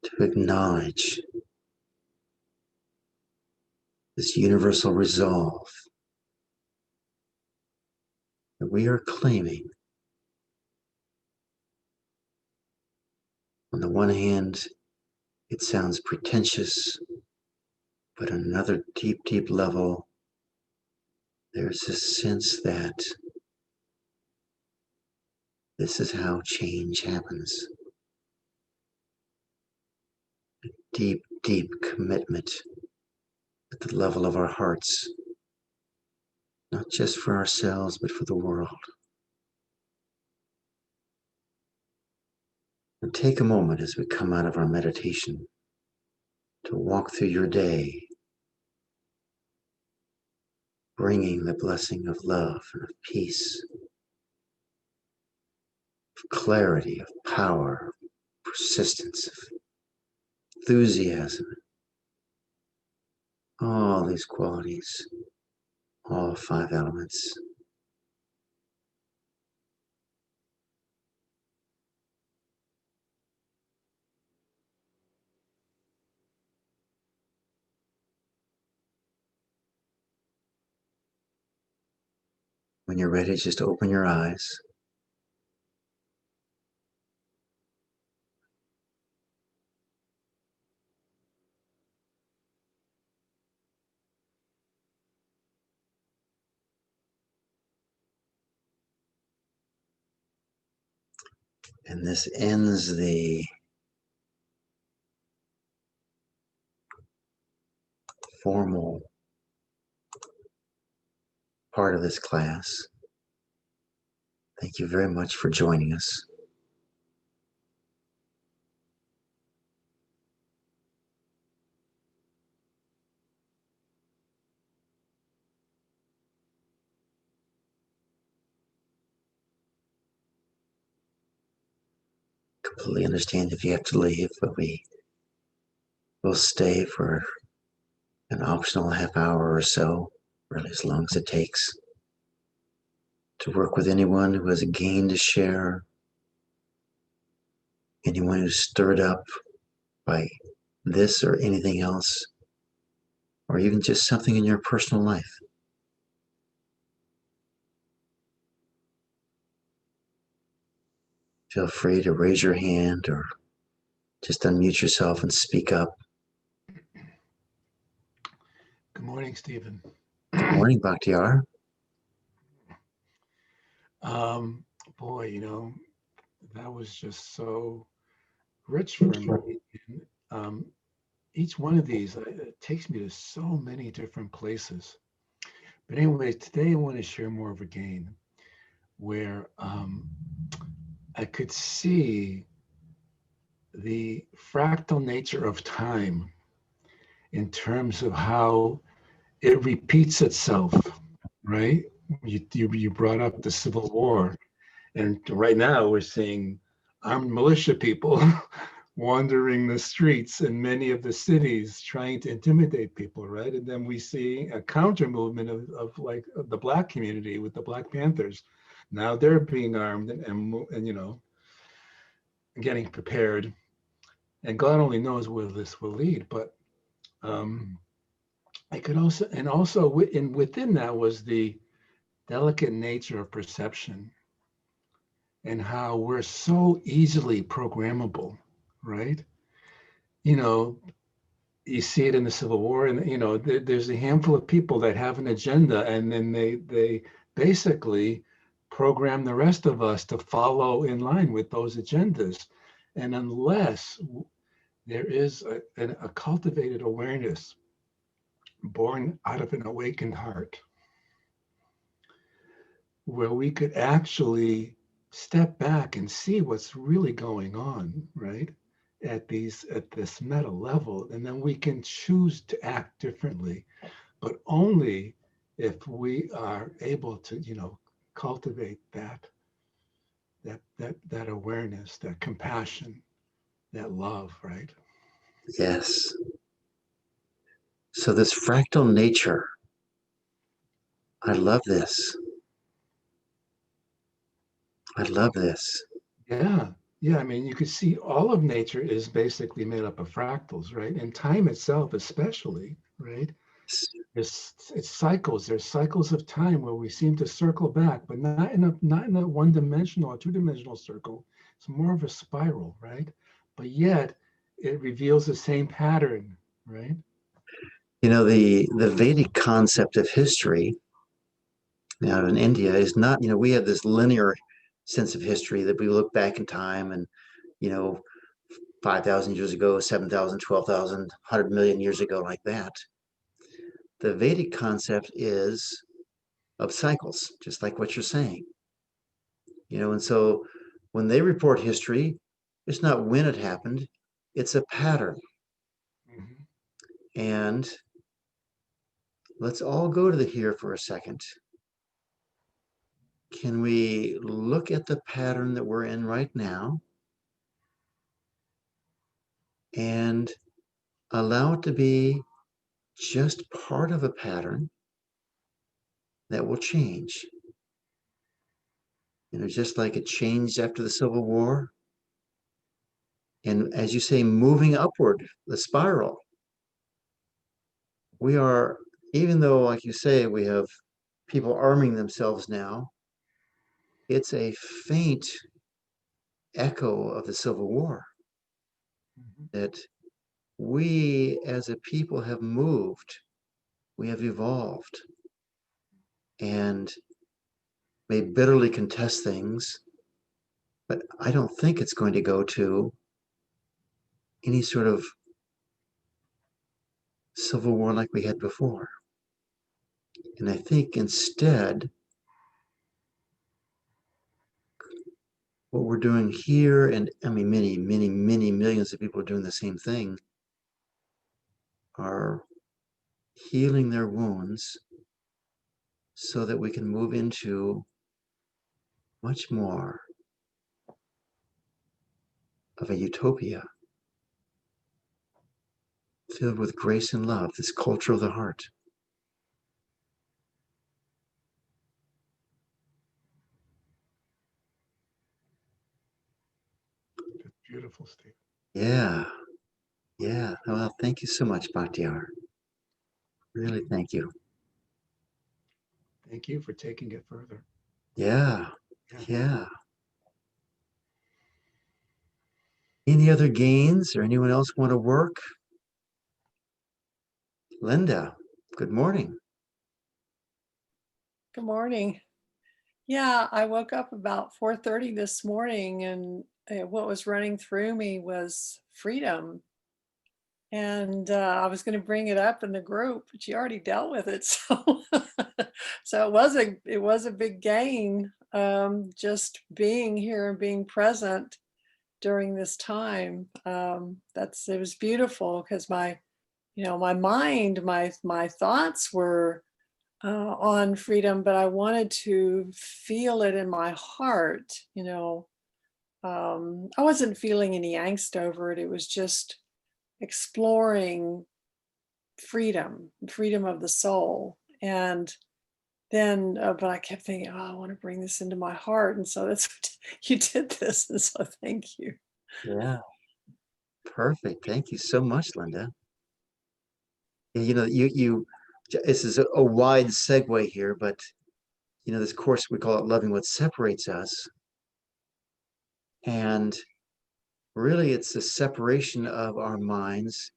to acknowledge this universal resolve that we are claiming. On the one hand, it sounds pretentious, but on another deep, deep level, there's this sense that this is how change happens. A deep, deep commitment at the level of our hearts, not just for ourselves, but for the world. And take a moment as we come out of our meditation to walk through your day, bringing the blessing of love and of peace, of clarity, of power, of persistence, of enthusiasm, all these qualities, all 5 elements. When you're ready, just open your eyes. And this ends the formal part of this class. Thank you very much for joining us. Completely understand if you have to leave, but we will stay for an optional half hour or so, really as long as it takes, to work with anyone who has a gain to share, anyone who's stirred up by this or anything else, or even just something in your personal life. Feel free to raise your hand or just unmute yourself and speak up. Good morning, Stephen. Good morning, Bakhtiar. Boy, that was just so rich for me. Each one of these it takes me to so many different places. But anyway, today I want to share more of a gain where I could see the fractal nature of time in terms of how it repeats itself, right? You brought up the Civil War, and right now we're seeing armed militia people wandering the streets in many of the cities trying to intimidate people, right? And then we see a counter movement of like the Black community with the Black Panthers. Now they're being armed and you know, getting prepared. And God only knows where this will lead. But I could also, and also within that was the delicate nature of perception and how we're so easily programmable, right? You know, you see it in the Civil War, and you know, there's a handful of people that have an agenda, and then they basically program the rest of us to follow in line with those agendas. And unless there is a cultivated awareness born out of an awakened heart, where we could actually step back and see what's really going on, right? At this meta level, and then we can choose to act differently, but only if we are able to, you know, cultivate that awareness, that compassion, that love, right? Yes. So this fractal nature, I love this. I love this. Yeah. Yeah, I mean, you could see all of nature is basically made up of fractals, right? And time itself, especially, right? It's cycles. There's cycles of time where we seem to circle back, but not in a one-dimensional or two-dimensional circle. It's more of a spiral, right? But yet it reveals the same pattern, right? You know, the Vedic concept of history out in India is not, you know, we have this linear sense of history that we look back in time and, you know, 5,000 years ago, 7,000, 12,000, 100 million years ago, like that. The Vedic concept is of cycles, just like what you're saying. You know, and so when they report history, it's not when it happened, it's a pattern. Mhm. And let's all go to the here for a second. Can we look at the pattern that we're in right now and allow it to be just part of a pattern that will change? You know, just like it changed after the Civil War. And as you say, moving upward, the spiral, we are, even though, like you say, we have people arming themselves now, it's a faint echo of the Civil War Mhm. that we as a people have moved, we have evolved, and may bitterly contest things, but I don't think it's going to go to any sort of civil war like we had before. And I think instead, what we're doing here, and I mean, many, many, many millions of people are doing the same thing, are healing their wounds so that we can move into much more of a utopia filled with grace and love, this culture of the heart. It's beautiful, Steve. Yeah, yeah. Well, thank you so much, Bhaktiar. Really, thank you. Thank you for taking it further. Yeah, Yeah. yeah. Any other gains or anyone else want to work? Linda, good morning. Good morning. Yeah, I woke up about 4:30 this morning, and what was running through me was freedom. And I was going to bring it up in the group, but you already dealt with it. So so it was a big gain, just being here and being present during this time. It was beautiful because my mind, my thoughts were on freedom, but I wanted to feel it in my heart, I wasn't feeling any angst over it. It was just exploring freedom of the soul. And then, but I kept thinking, oh, I want to bring this into my heart. And so that's what you did this. And so thank you. Yeah. Perfect. Thank you so much, Linda. And, you know, this is a wide segue here, but you know, this course we call it Loving What Separates Us. And really, it's the separation of our minds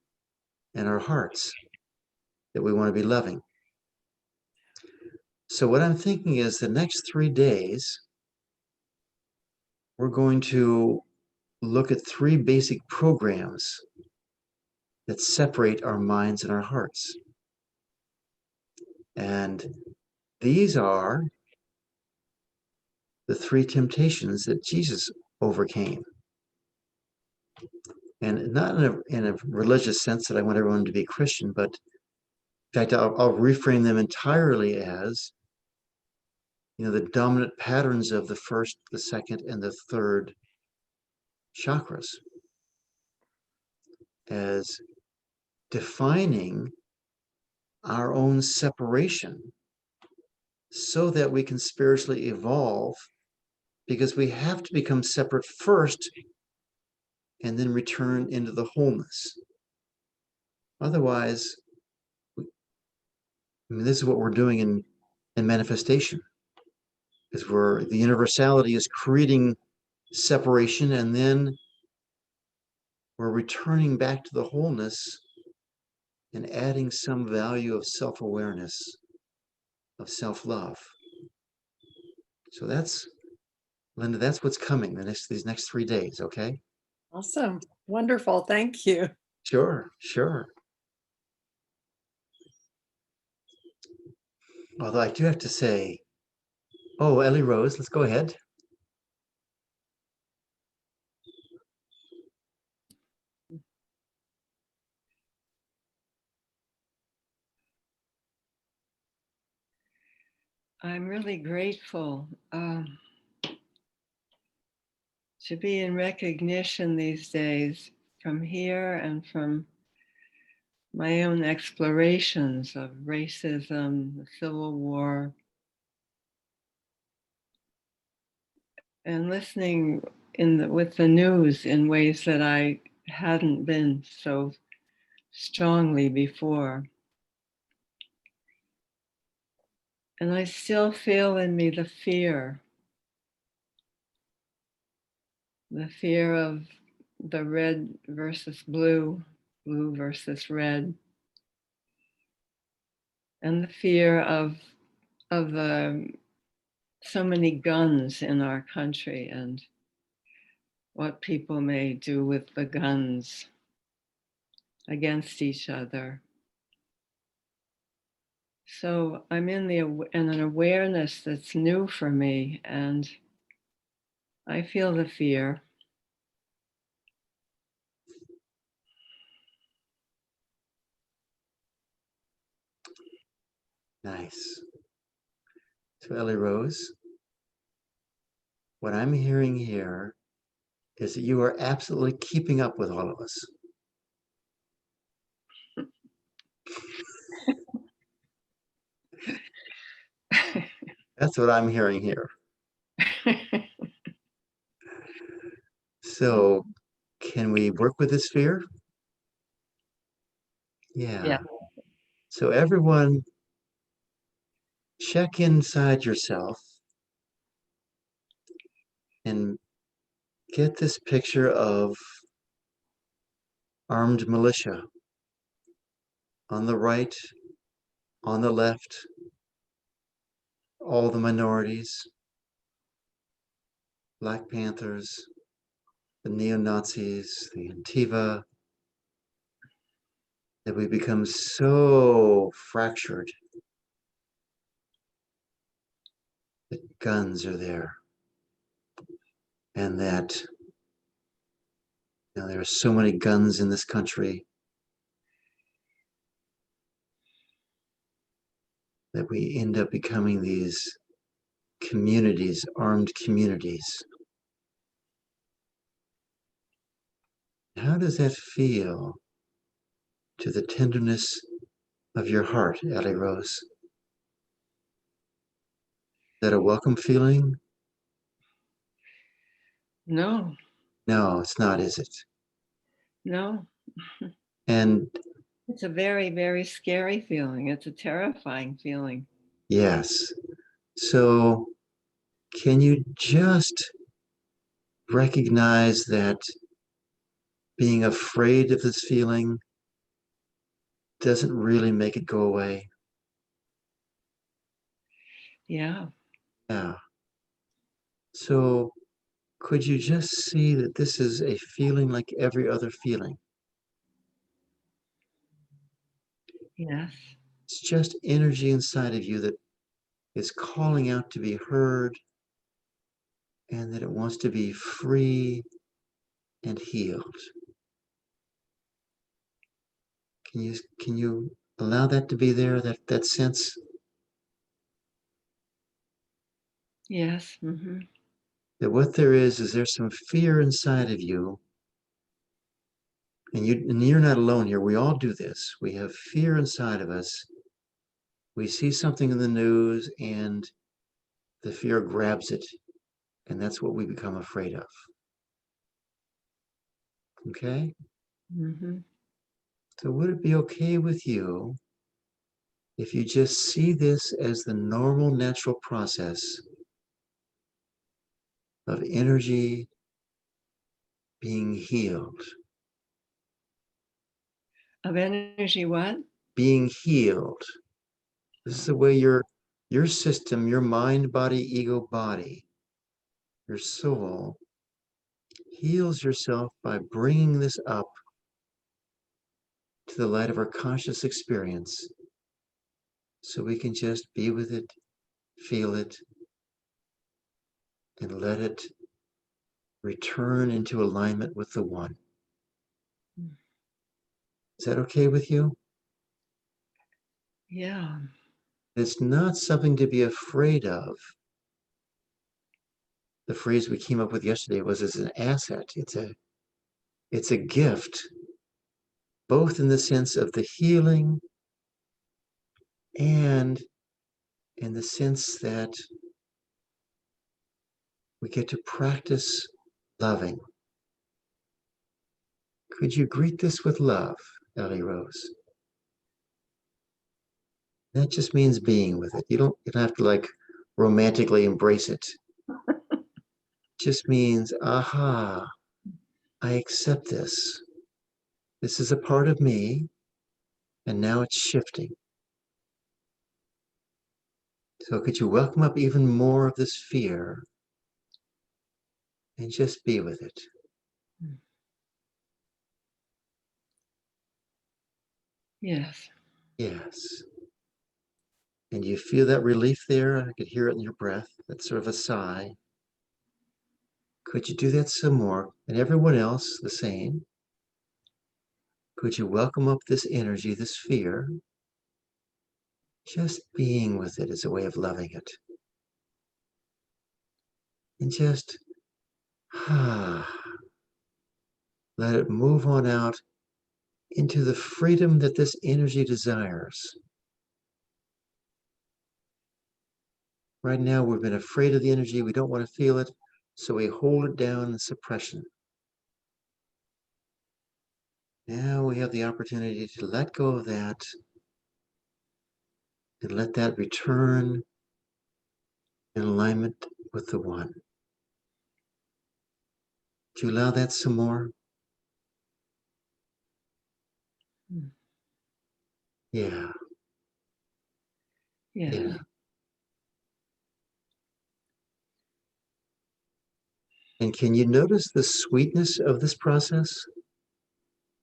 and our hearts that we want to be loving. So, what I'm thinking is the next 3 days, we're going to look at 3 basic programs that separate our minds and our hearts. And these are the 3 temptations that Jesus overcame. And not in a religious sense that I want everyone to be Christian, but in fact, I'll reframe them entirely as, you know, the dominant patterns of the first, the second, and the third chakras as defining our own separation so that we can spiritually evolve, because we have to become separate first and then return into the wholeness. Otherwise, I mean, this is what we're doing in manifestation, is where the universality is creating separation, and then we're returning back to the wholeness and adding some value of self-awareness, of self-love. So that's, Linda, that's what's coming these next 3 days, okay? Awesome. Wonderful. Thank you. Sure, sure. Although I do have to say, oh, Ellie Rose, let's go ahead. I'm really grateful to be in recognition these days from here and from my own explorations of racism, the Civil War, and listening with the news in ways that I hadn't been so strongly before. And I still feel in me the fear of the red versus blue, blue versus red, and the fear of so many guns in our country and what people may do with the guns against each other. So I'm in an awareness that's new for me, and I feel the fear. Nice. So Ellie Rose, what I'm hearing here is that you are absolutely keeping up with all of us. That's what I'm hearing here. So can we work with this fear? Yeah. So everyone, check inside yourself and get this picture of armed militia on the right, on the left, all the minorities, Black Panthers, the neo-Nazis, the Antifa, that we become so fractured that guns are there, and that, you know, there are so many guns in this country that we end up becoming these communities, armed communities. how does that feel to the tenderness of your heart, Ellie Rose? Is that a welcome feeling? No, No, it's not, is it? no. And It's a very, very scary feeling. It's a terrifying feeling. yes, so can you just recognize that being afraid of this feeling doesn't really make it go away? Yeah. Yeah. So could you just see that this is a feeling like every other feeling? Yes. It's just energy inside of you that is calling out to be heard and that it wants to be free and healed. Can you allow that to be there, that sense Yes. that what there is there's some fear inside of you, and you're not alone here. We all do this. We have fear inside of us. We see something in the news and the fear grabs it, and that's what we become afraid of. Okay? So would it be okay with you if you just see this as the normal, natural process of energy being healed? Of energy, what? Being healed. This is the way your system, your mind, body, ego, body, your soul heals yourself by bringing this up to the light of our conscious experience so we can just be with it, feel it, and let it return into alignment with the one. Is that okay with you? Yeah. It's not something to be afraid of. The phrase we came up with yesterday was as an asset. It's a gift, both in the sense of the healing and in the sense that we get to practice loving. Could you greet this with love, Ellie Rose? That just means being with it. You don't have to like romantically embrace it. It just means, aha, I accept this. This is a part of me, and now it's shifting. So could you welcome up even more of this fear and just be with it? Yes. Yes. And you feel that relief there? I could hear it in your breath. That's sort of a sigh. Could you do that some more? And everyone else the same. Could you welcome up this energy, this fear? Just being with it is a way of loving it. And just let it move on out into the freedom that this energy desires. Right now, we've been afraid of the energy. We don't want to feel it. So we hold it down in suppression. Now we have the opportunity to let go of that and let that return in alignment with the one. Do you allow that some more? Yeah. Yes. Yeah. And can you notice the sweetness of this process?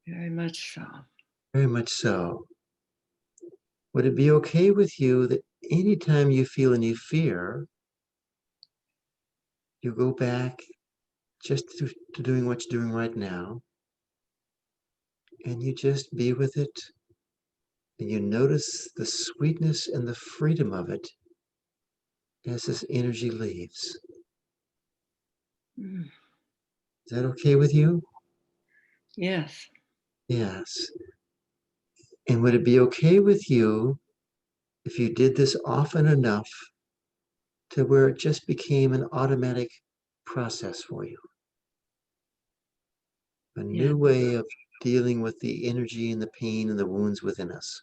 Very much so. Very much so. Would it be okay with you that anytime you feel any fear, you go back just to doing what you're doing right now, and you just be with it, and you notice the sweetness and the freedom of it as this energy leaves? Is that okay with you? Yes. Yes. And would it be okay with you if you did this often enough to where it just became an automatic process for you? A Yeah. new way of dealing with the energy and the pain and the wounds within us.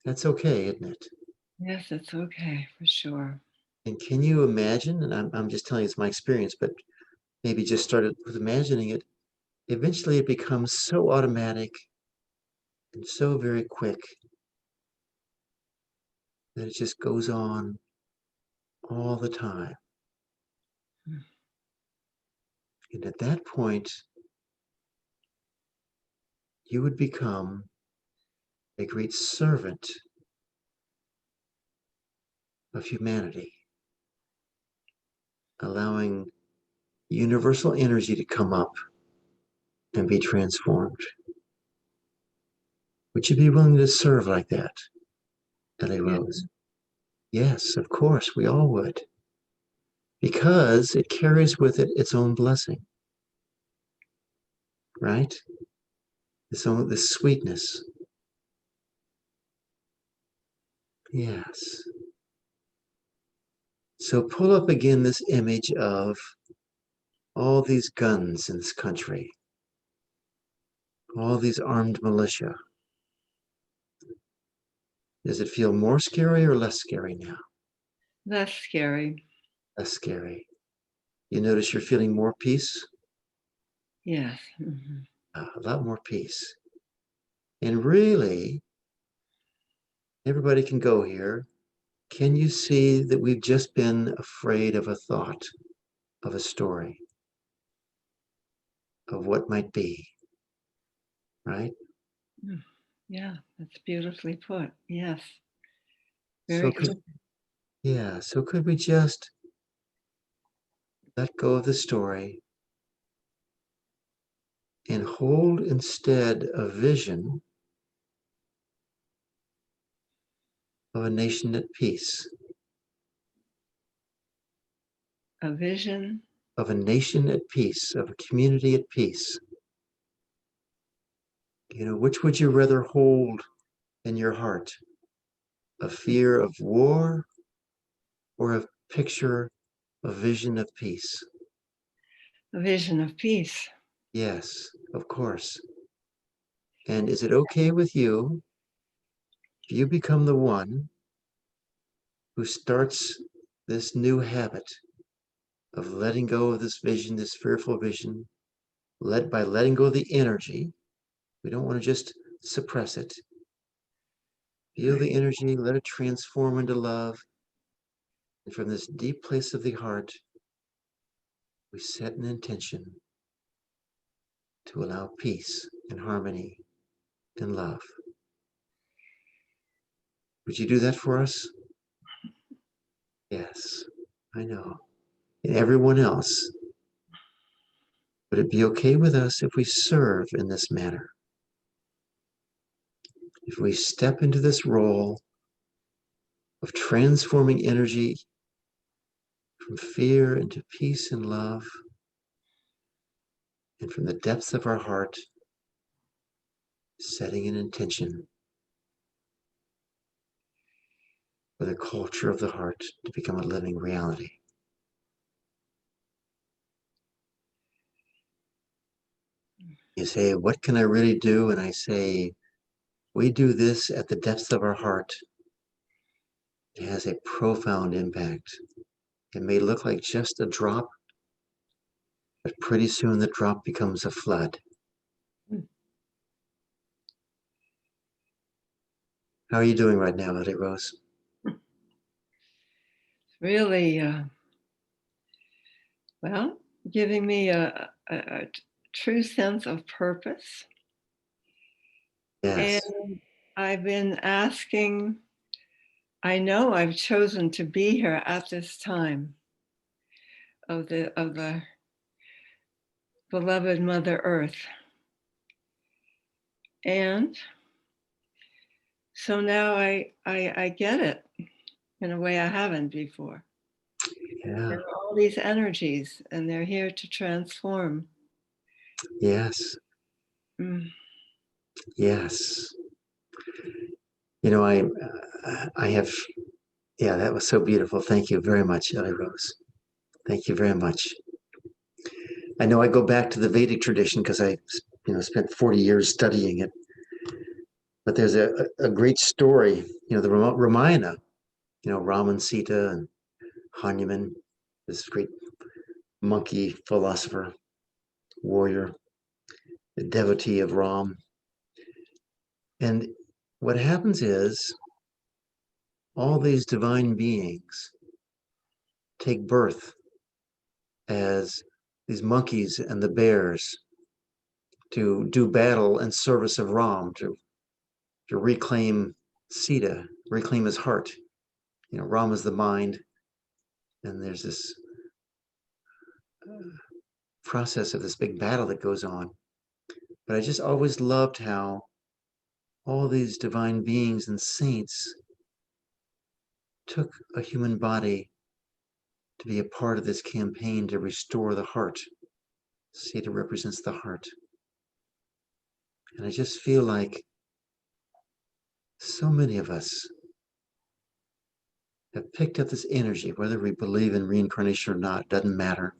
That's okay, isn't it? Yes, it's okay for sure. And can you imagine, and I'm just telling you it's my experience, but maybe just started with imagining it, eventually it becomes so automatic and so very quick that it just goes on all the time. Mm. And at that point, you would become a great servant of humanity, allowing universal energy to come up and be transformed. Would you be willing to serve like that, Ellie Yeah. Rose? Yes, of course, we all would. Because it carries with it its own blessing, right? This sweetness. Yes. So pull up again this image of all these guns in this country, all these armed militia. Does it feel more scary or less scary now? That's scary. Less scary. You notice you're feeling more peace? Yes. Mhm. A lot more peace. And really, everybody can go here. Can you see that we've just been afraid of a thought, of a story, of what might be, right? Mm. Yeah, that's beautifully put. Yes. So Very could, clear. yeah, so could we just let go of the story and hold instead a vision of a nation at peace, A vision. of a nation at peace, of a community at peace? Which would you rather hold in your heart? A fear of war or a picture, a vision of peace? A vision of peace. Yes, of course. And is it okay with you if you become the one who starts this new habit of letting go of this vision, this fearful vision, by letting go of the energy? We don't want to just suppress it. Feel Right. the energy, let it transform into love. And from this deep place of the heart, we set an intention to allow peace and harmony and love. Would you do that for us? Yes, I know. And everyone else, would it be okay with us if we serve in this manner? If we step into this role of transforming energy from fear into peace and love, and from the depths of our heart, setting an intention for the culture of the heart to become a living reality. You say, what can I really do? And I say, we do this at the depths of our heart. It has a profound impact. It may look like just a drop, but pretty soon the drop becomes a flood. Mm. How are you doing right now, Lily Rose? Really, well, giving me a true sense of purpose. Yes, And I've been asking, I know I've chosen to be here at this time of the beloved Mother Earth. And so now I get it in a way I haven't before. yeah, There are all these energies, and they're here to transform Yes. Mm. Yes. You know, I have, yeah, that was so beautiful. Thank you very much, Ellie Rose. Thank you very much. I know I go back to the Vedic tradition because I, spent 40 years studying it. But there's a great story, the Ramayana, Ram and Sita and Hanuman, this great monkey philosopher, warrior, the devotee of Ram. And what happens is all these divine beings take birth as these monkeys and the bears to do battle in service of Ram, to reclaim Sita, reclaim his heart. Ram is the mind, and there's this process of this big battle that goes on. But I just always loved how all these divine beings and saints took a human body to be a part of this campaign to restore the heart. Sita represents the heart. And I just feel like so many of us have picked up this energy, whether we believe in reincarnation or not, doesn't matter.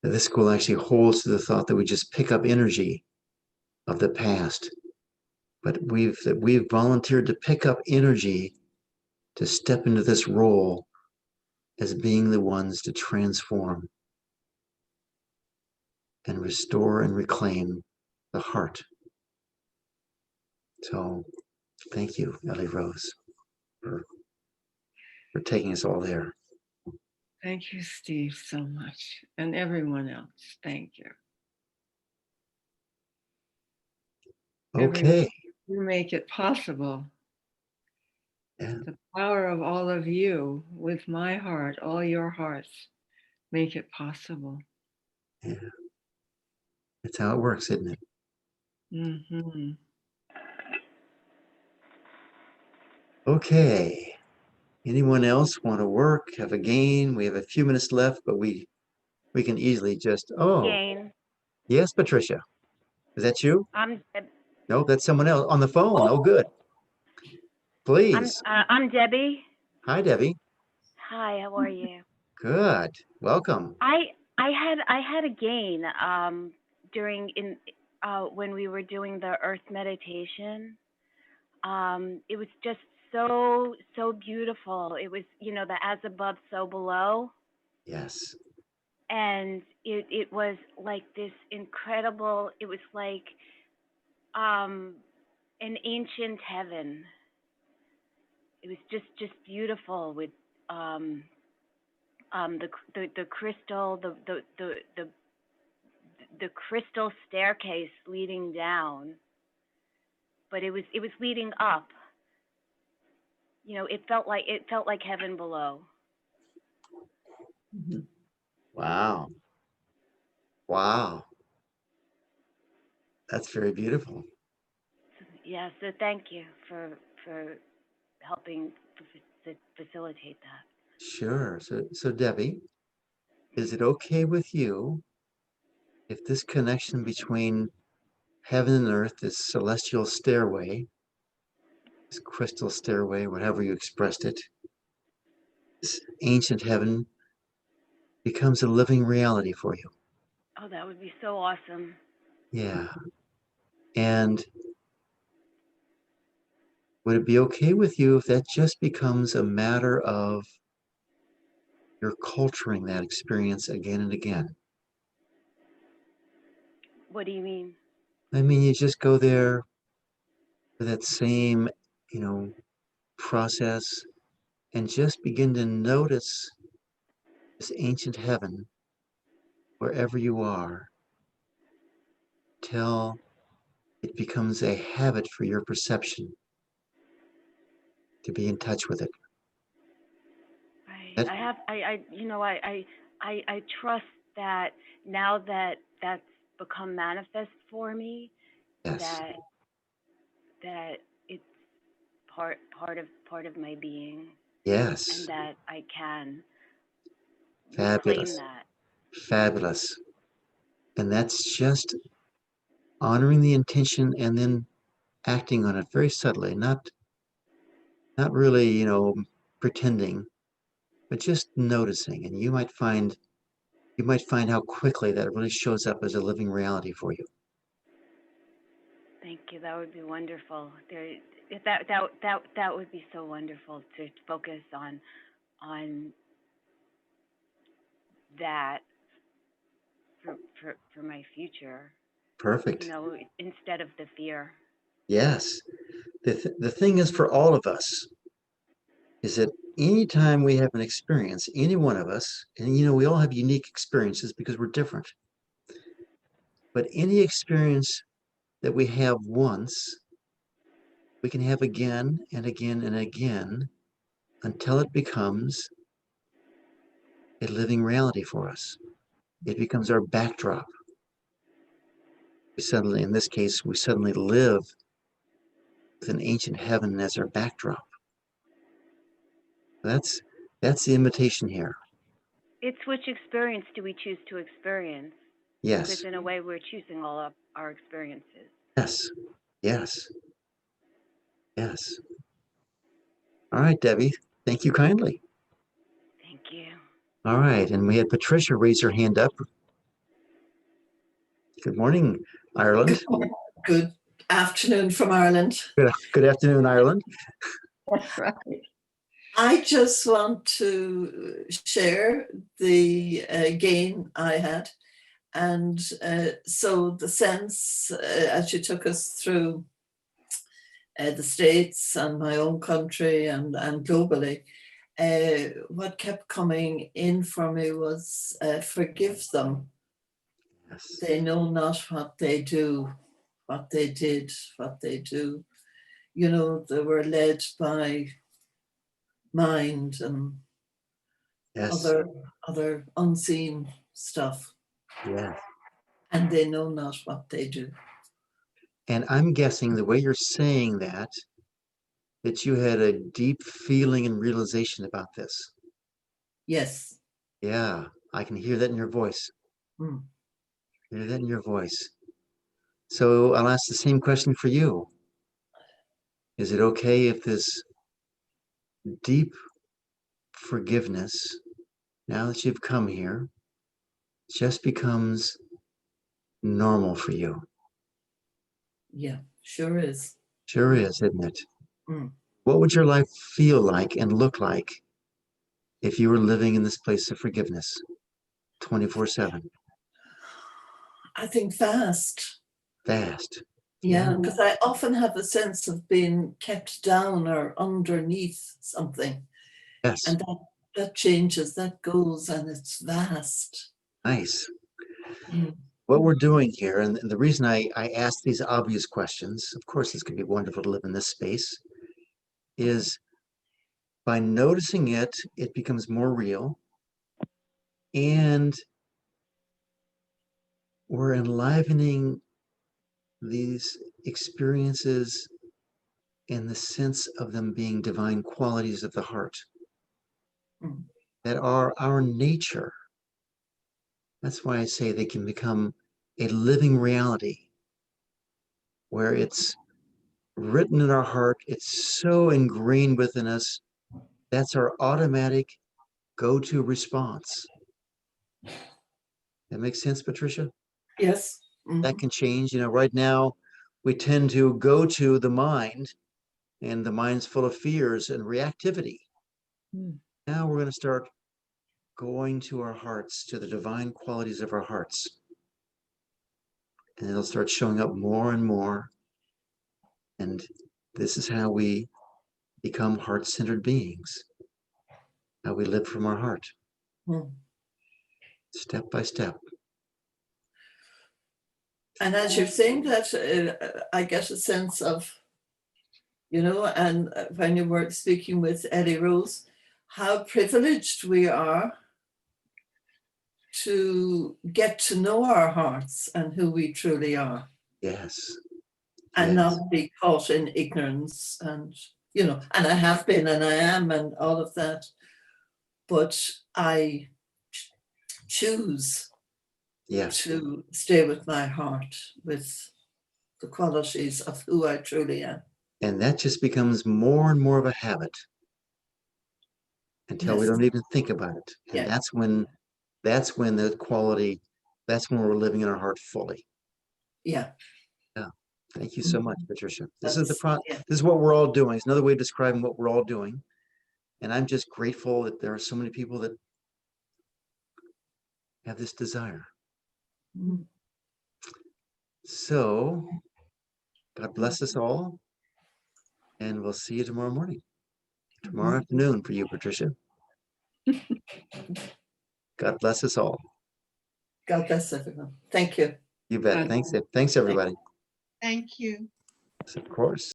This school actually holds to the thought that we just pick up energy of the past, but we've volunteered to pick up energy to step into this role as being the ones to transform and restore and reclaim the heart. So thank you, Ellie Rose, for taking us all there. Thank you, Steve, so much. And everyone else. Thank you. Okay. You make it possible. Yeah. The power of all of you with my heart, all your hearts, make it possible. Yeah. That's how it works, isn't it? Mm-hmm. Okay. Anyone else want to work, have a gain? We have a few minutes left, but we can easily just, Jane. Yes, Patricia. Is that you? I'm No, that's someone else on the phone. Oh, good. Please. I'm Debbie. Hi, Debbie. Hi, how are you? Good. Welcome. I had a gain during in when we were doing the earth meditation. It was just so beautiful. It was, the as above so below, Yes. and it was like this incredible, it was like an ancient heaven. It was just beautiful with um the crystal, the crystal staircase leading down, but it was leading up. It felt like heaven below. Wow. Wow. That's very beautiful. Yeah, so thank you for helping facilitate that. Sure. So Debbie, is it okay with you if this connection between heaven and earth, this celestial stairway, this crystal stairway, whatever you expressed it, this ancient heaven becomes a living reality for you? Oh, that would be so awesome. Yeah. And would it be okay with you if that just becomes a matter of you're culturing that experience again and again? What do you mean? I mean, you just go there with that same, you know, process and just begin to notice this ancient heaven wherever you are till it becomes a habit for your perception to be in touch with it. Right. That, I trust that now that that's become manifest for me, yes, that that it's part of my being, and yes, that I can reclaim fabulous, that. fabulous. And that's just honoring the intention and then acting on it very subtly, not really, pretending, but just noticing. And you might find how quickly that really shows up as a living reality for you. Thank you. That would be wonderful. That would be so wonderful to focus on that for my future. Perfect. Instead of the fear. Yes. The thing is for all of us is that anytime we have an experience, any one of us, and we all have unique experiences because we're different, but any experience that we have once, we can have again and again and again until it becomes a living reality for us. It becomes our backdrop. In this case, we suddenly live with an ancient heaven as our backdrop. That's the invitation here. It's which experience do we choose to experience? Yes. Because in a way, we're choosing all of our experiences. Yes. Yes. Yes. All right, Debbie. Thank you kindly. Thank you. All right. And we had Patricia raise her hand up. Good morning, Ireland. Good afternoon from Ireland. Good afternoon, Ireland. That's right. I just want to share the gain I had. And so the sense, as you took us through the States and my own country and globally, what kept coming in for me was forgive them. Yes. They know not what they do, what they did, what they do. They were led by mind and Yes. other unseen stuff, Yeah. and they know not what they do. And I'm guessing the way you're saying that you had a deep feeling and realization about this. Yes. Yeah, I can hear that in your voice. Mm. Hear that in your voice. So I'll ask the same question for you. Is it okay if this deep forgiveness, now that you've come here, just becomes normal for you? Yeah, sure is. Sure is, isn't it? Mm. What would your life feel like and look like if you were living in this place of forgiveness 24/7? I think fast. Fast. Yeah, because I often have a sense of being kept down or underneath something. Yes. And that changes, that goes, and it's vast. Nice. Mm. What we're doing here, and the reason I ask these obvious questions, of course, it's going to be wonderful to live in this space, is by noticing it, it becomes more real. And we're enlivening these experiences in the sense of them being divine qualities of the heart that are our nature. That's why I say they can become a living reality where it's written in our heart, it's so ingrained within us. That's our automatic go-to response. That makes sense, Patricia? Yes. Mm-hmm. That can change. Right now we tend to go to the mind, and the mind's full of fears and reactivity. Now we're going to start going to our hearts, to the divine qualities of our hearts. And it'll start showing up more and more. And this is how we become heart-centered beings, how we live from our heart, step by step. And as you're saying that, I get a sense of, and when you were speaking with Eddie Rose, how privileged we are to get to know our hearts and who we truly are. Yes. And not be caught in ignorance and, and I have been and I am and all of that. But I choose Yeah. to stay with my heart, with the qualities of who I truly am. And that just becomes more and more of a habit until we Yes. don't even think about it. And Yeah. that's when the quality, that's when we're living in our heart fully. Yeah. Yeah. Thank you so much, Patricia. This Yeah. is what we're all doing. It's another way of describing what we're all doing. And I'm just grateful that there are so many people that have this desire. Mhm. So God bless us all. And we'll see you tomorrow morning. Tomorrow afternoon for you, Patricia. God bless us all. God bless everyone. Thank you. You bet. God Thanks. Thanks, everybody. Thank you. Of course.